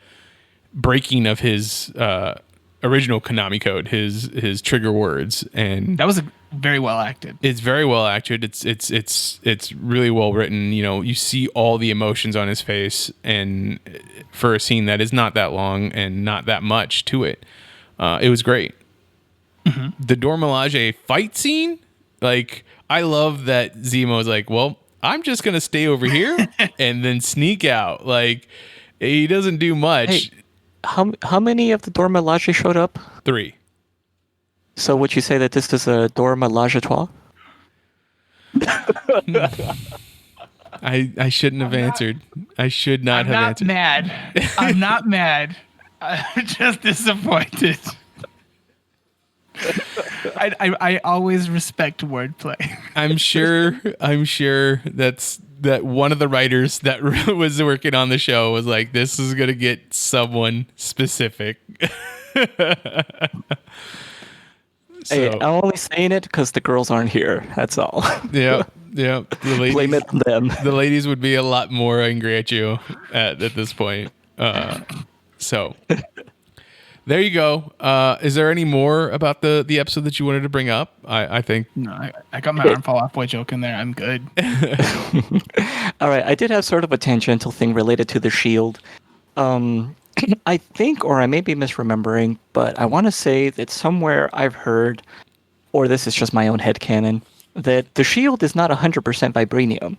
breaking of his original Konami code, his trigger words, and That was very well acted. it's very well acted. It's really well written. You see all the emotions on his face, and for a scene that is not that long and not that much to it, it was great. The Dora Milaje fight scene, like, I love that Zemo's like, well, I'm just gonna stay over here and then sneak out. Like, he doesn't do much. Hey, how many of the Dora Milaje showed up? 3. So would you say that this is a Dora Milaje 12? I shouldn't have answered. I should not I'm have not answered. mad. I'm not mad. I'm just disappointed. I always respect wordplay. I'm sure that one of the writers that was working on the show was like, this is gonna get someone specific. Hey, I'm only saying it because the girls aren't here. That's all. Yeah. The Blame ladies, it on them. the ladies would be a lot more angry at you at this point. So there you go. Is there any more about the episode that you wanted to bring up? I think No, I got my arm fall off boy joke in there. I'm good. All right, I did have sort of a tangential thing related to the shield. I think, or I may be misremembering, but I want to say that somewhere I've heard, or this is just my own headcanon, that the shield is not 100% vibranium.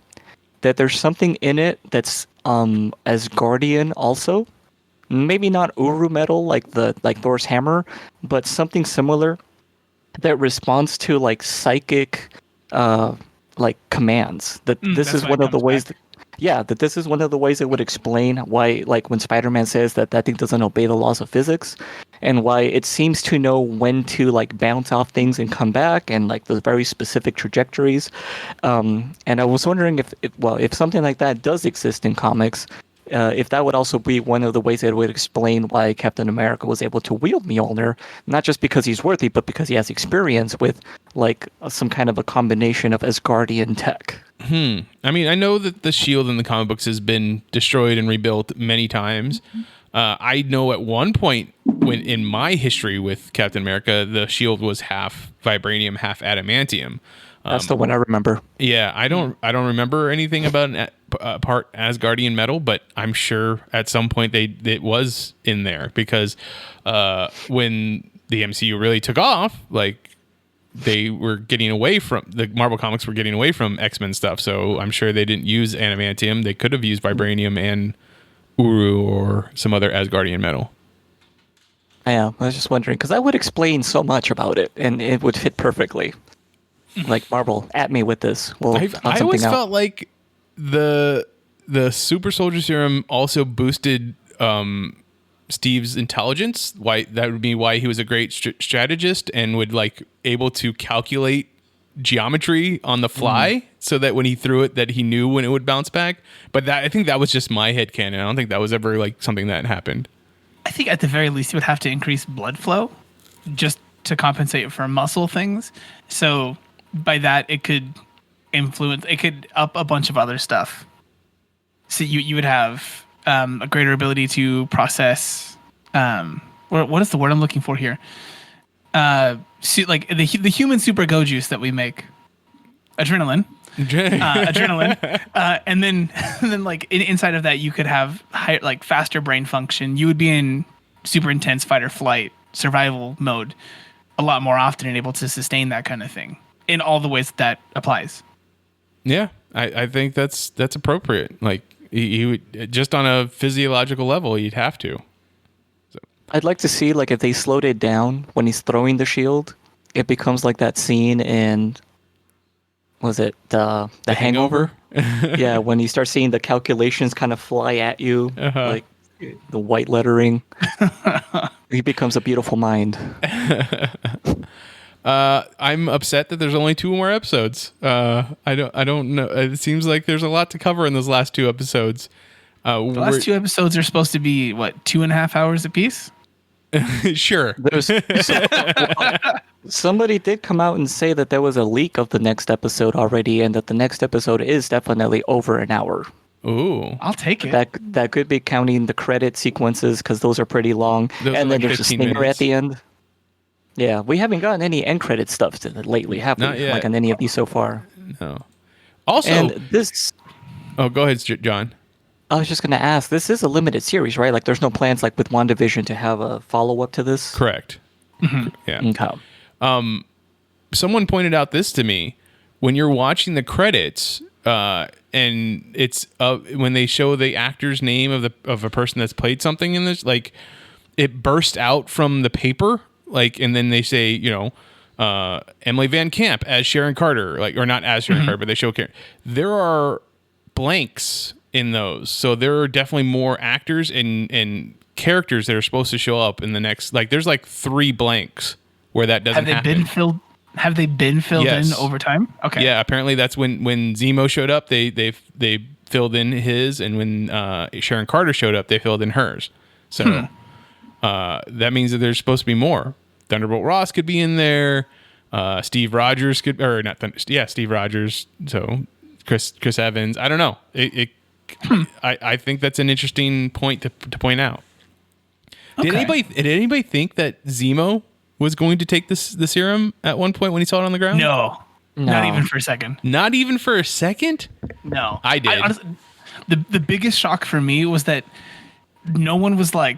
That there's something in it that's Asgardian also. Maybe not Uru metal like Thor's hammer, but something similar that responds to like psychic like commands. That this that's is why one it of the comes ways back. that this is one of the ways it would explain why, like, when Spider-Man says that thing doesn't obey the laws of physics, and why it seems to know when to like bounce off things and come back, and like the very specific trajectories. And I was wondering if something like that does exist in comics, if that would also be one of the ways that it would explain why Captain America was able to wield Mjolnir, not just because he's worthy, but because he has experience with like some kind of a combination of Asgardian tech. I mean, I know that the shield in the comic books has been destroyed and rebuilt many times. I know at one point when in my history with Captain America, the shield was half vibranium, half adamantium. That's the one I remember. Yeah, I don't remember anything about part Asgardian metal, but I'm sure at some point it was in there, because when the MCU really took off, like they were getting away from the Marvel comics were getting away from X-Men stuff. So I'm sure they didn't use adamantium. They could have used vibranium and Uru or some other Asgardian metal. Yeah, I was just wondering, because that would explain so much about it, and it would fit perfectly. Like, Marvel, at me with this. I always felt like the super soldier serum also boosted Steve's intelligence. Why that would be why he was a great strategist and would like able to calculate geometry on the fly, so that when he threw it, that he knew when it would bounce back. But I think that was just my headcanon. I don't think that was ever like something that happened. I think at the very least you would have to increase blood flow just to compensate for muscle things. So by that it could up a bunch of other stuff. So you would have a greater ability to process what is the word I'm looking for here? Like the human super go juice that we make, adrenaline, and then like inside of that you could have like faster brain function. You would be in super intense fight or flight survival mode a lot more often and able to sustain that kind of thing in all the ways that applies. Yeah, I think that's appropriate. Like he would, just on a physiological level, you'd have to. I'd like to see, like, if they slowed it down when he's throwing the shield, it becomes like that scene in, was it the Hangover? Yeah, when you start seeing the calculations kind of fly at you, like the white lettering. He becomes a beautiful mind. I'm upset that there's only 2 more episodes. I don't know. It seems like there's a lot to cover in those last 2 episodes. The last 2 episodes are supposed to be, what, 2.5 hours apiece? Sure. Somebody did come out and say that there was a leak of the next episode already, and that the next episode is definitely over an hour. Ooh, I'll take it. That could be counting the credit sequences, because those are pretty long. Those and then like there's a 15 stinger minutes. at the end. Yeah, we haven't gotten any end credit stuff lately, have we? Not yet. Like on any of these so far. no. Also, And this, oh, go ahead, John. I was just going to ask, this is a limited series, right? Like, there's no plans, like, with WandaVision to have a follow-up to this? Correct. Yeah. Okay. Someone pointed out this to me. When you're watching the credits, and it's when they show the actor's name of a person that's played something in this, like, it burst out from the paper, like, and then they say, Emily Van Camp as Sharon Carter, like, or not as Sharon Carter, but they show there are blanks in those, so there are definitely more actors and characters that are supposed to show up in the next. Like, there's like 3 blanks where that doesn't happen. Have they been filled Yes. in over time? Okay. Yeah, apparently that's when Zemo showed up, they filled in his, and when Sharon Carter showed up, they filled in hers. So that means that there's supposed to be more. Thunderbolt Ross could be in there. Steve Rogers could, or not? Steve Rogers. So Chris Evans. I don't know. I think that's an interesting point to point out. Okay. Did anybody think that Zemo was going to take the serum at one point when he saw it on the ground? No. Not even for a second. Not even for a second? No. I did. Honestly, the biggest shock for me was that no one was like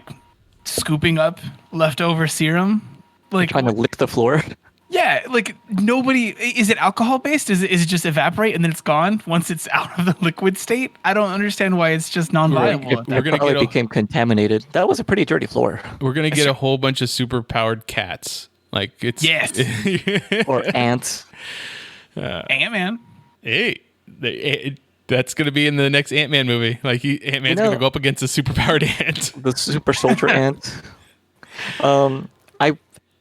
scooping up leftover serum. Like, Trying to lick the floor. yeah, like nobody. Is it alcohol based? Is it just evaporate and then it's gone once it's out of the liquid state? I don't understand why it's just non-viable. at that We're gonna point. It became contaminated. That was a pretty dirty floor. We're gonna get a whole bunch of super powered cats. Like, it's Yes. Or ants. Ant-Man. Hey, that's gonna be in the next Ant-Man movie. Like, Ant-Man's gonna go up against a super powered ant. The super soldier ant. I,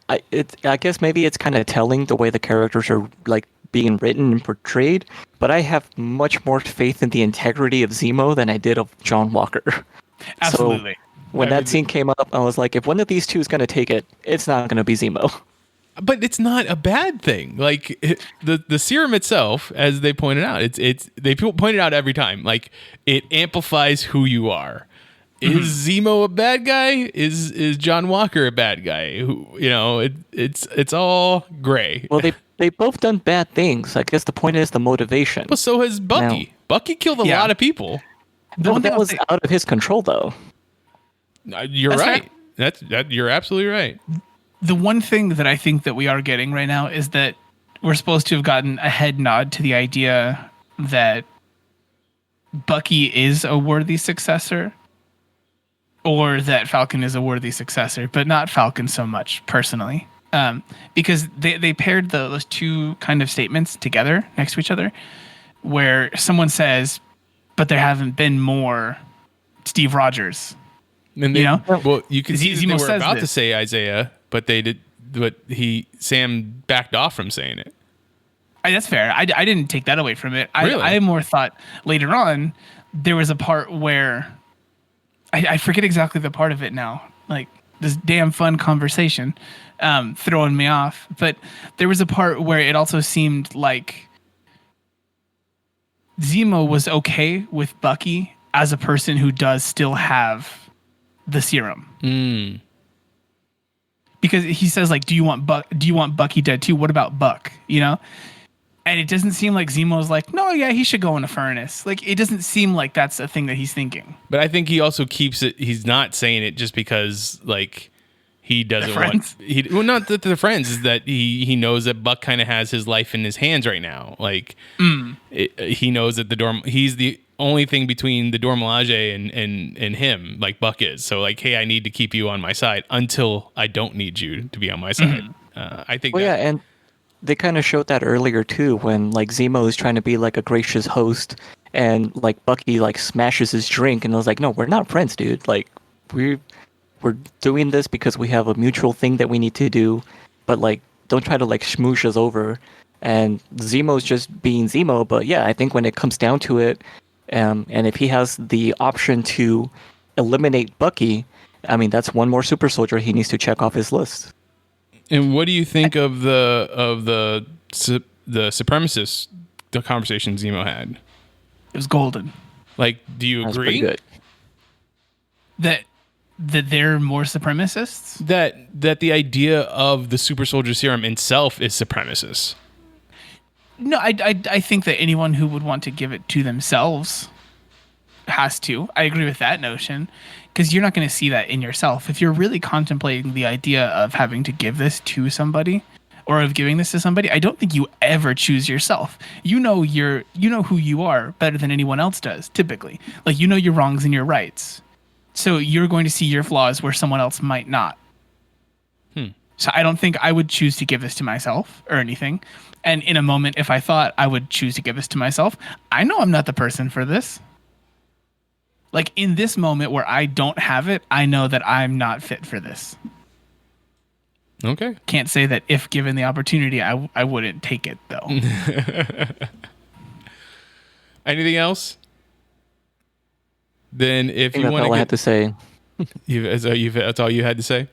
I guess maybe it's kind of telling the way the characters are like being written and portrayed, but I have much more faith in the integrity of Zemo than I did of John Walker. Absolutely. So when that scene came up, I was like, if one of these two is going to take it, it's not going to be Zemo. But it's not a bad thing. Like the serum itself, as they pointed out, they point it out every time. Like it amplifies who you are. Is Zemo a bad guy? Is John Walker a bad guy? Who it's all gray. Well, they both done bad things. I guess the point is the motivation. Well, so has Bucky. Now, Bucky killed a lot of people. That was out of his control, though. You're right. You're absolutely right. The one thing that I think that we are getting right now is that we're supposed to have gotten a head nod to the idea that Bucky is a worthy successor, or that Falcon is a worthy successor, but not Falcon so much, personally. Because they paired those two kind of statements together next to each other, where someone says, but there haven't been more Steve Rogers. And well, you can see they were about to say Isaiah, but they did. But Sam backed off from saying it. That's fair. I didn't take that away from it. Really? I more thought later on there was a part where I forget exactly the part of it now. Like this damn fun conversation throwing me off. But there was a part where it also seemed like Zemo was okay with Bucky as a person who does still have the serum. Because he says, like, do you want Bucky dead too? What about Buck? And it doesn't seem like Zemo's like, no, yeah, he should go in a furnace. Like, it doesn't seem like that's a thing that he's thinking. But I think he also keeps it. He's not saying it just because, like, he doesn't want. Not that they're friends. Is that he knows that Buck kind of has his life in his hands right now. Like, he knows that he's the only thing between the Dormelage and him, like Buck is. So, like, hey, I need to keep you on my side until I don't need you to be on my side. I think. Well, yeah, and they kind of showed that earlier too, when like Zemo is trying to be like a gracious host, and like Bucky like smashes his drink, and I was like, no, we're not friends, dude. Like we're doing this because we have a mutual thing that we need to do, but like don't try to like smoosh us over. And Zemo's just being Zemo, but yeah, I think when it comes down to it, and if he has the option to eliminate Bucky, I mean that's one more super soldier he needs to check off his list. And what do you think of the supremacist conversation Zemo had? It was golden. Like, do you That's agree? pretty good. That they're more supremacists? That the idea of the super soldier serum itself is supremacist. No, I think that anyone who would want to give it to themselves has to. I agree with that notion, because you're not going to see that in yourself. If you're really contemplating the idea of having to give this to somebody or of giving this to somebody, I don't think you ever choose yourself. You know who you are better than anyone else does, typically. Like, you know your wrongs and your rights. So you're going to see your flaws where someone else might not. So I don't think I would choose to give this to myself or anything. And in a moment, if I thought I would choose to give this to myself, I know I'm not the person for this. Like, in this moment where I don't have it, I know that I'm not fit for this. Okay. Can't say that if given the opportunity, I wouldn't take it, though. Anything else? Then if you want to I had to say. That's all you had to say?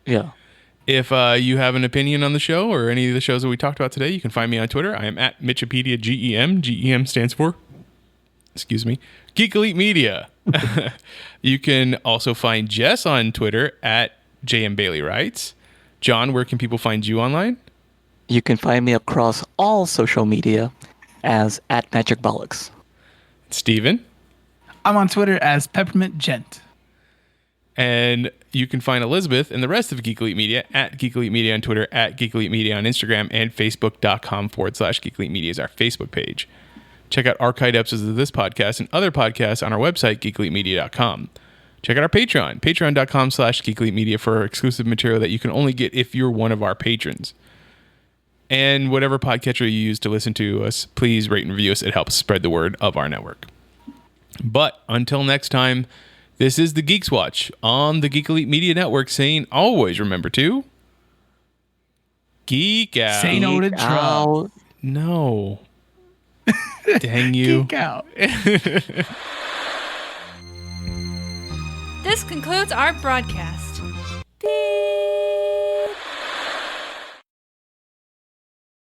Yeah. If you have an opinion on the show or any of the shows that we talked about today, you can find me on Twitter. I am at Mitchipedia GEM. GEM stands for, Geek Elite Media. You can also find Jess on Twitter at JM Bailey Writes. John, where can people find you online? You can find me across all social media as at MagicBollocks. Steven? I'm on Twitter as Peppermint Gent. And you can find Elizabeth and the rest of Geek Elite Media at Geek Elite Media on Twitter, at Geek Elite Media on Instagram, and Facebook.com/Geek Elite Media is our Facebook page. Check out archived episodes of this podcast and other podcasts on our website, geekelitemedia.com. Check out our Patreon, patreon.com/Geek Elite Media for exclusive material that you can only get if you're one of our patrons. And whatever podcatcher you use to listen to us, please rate and review us. It helps spread the word of our network. But until next time, This is the Geeks Watch on the Geek Elite Media Network, saying always remember to geek out. Say no to drugs. No. Dang you. Geek out. This concludes our broadcast.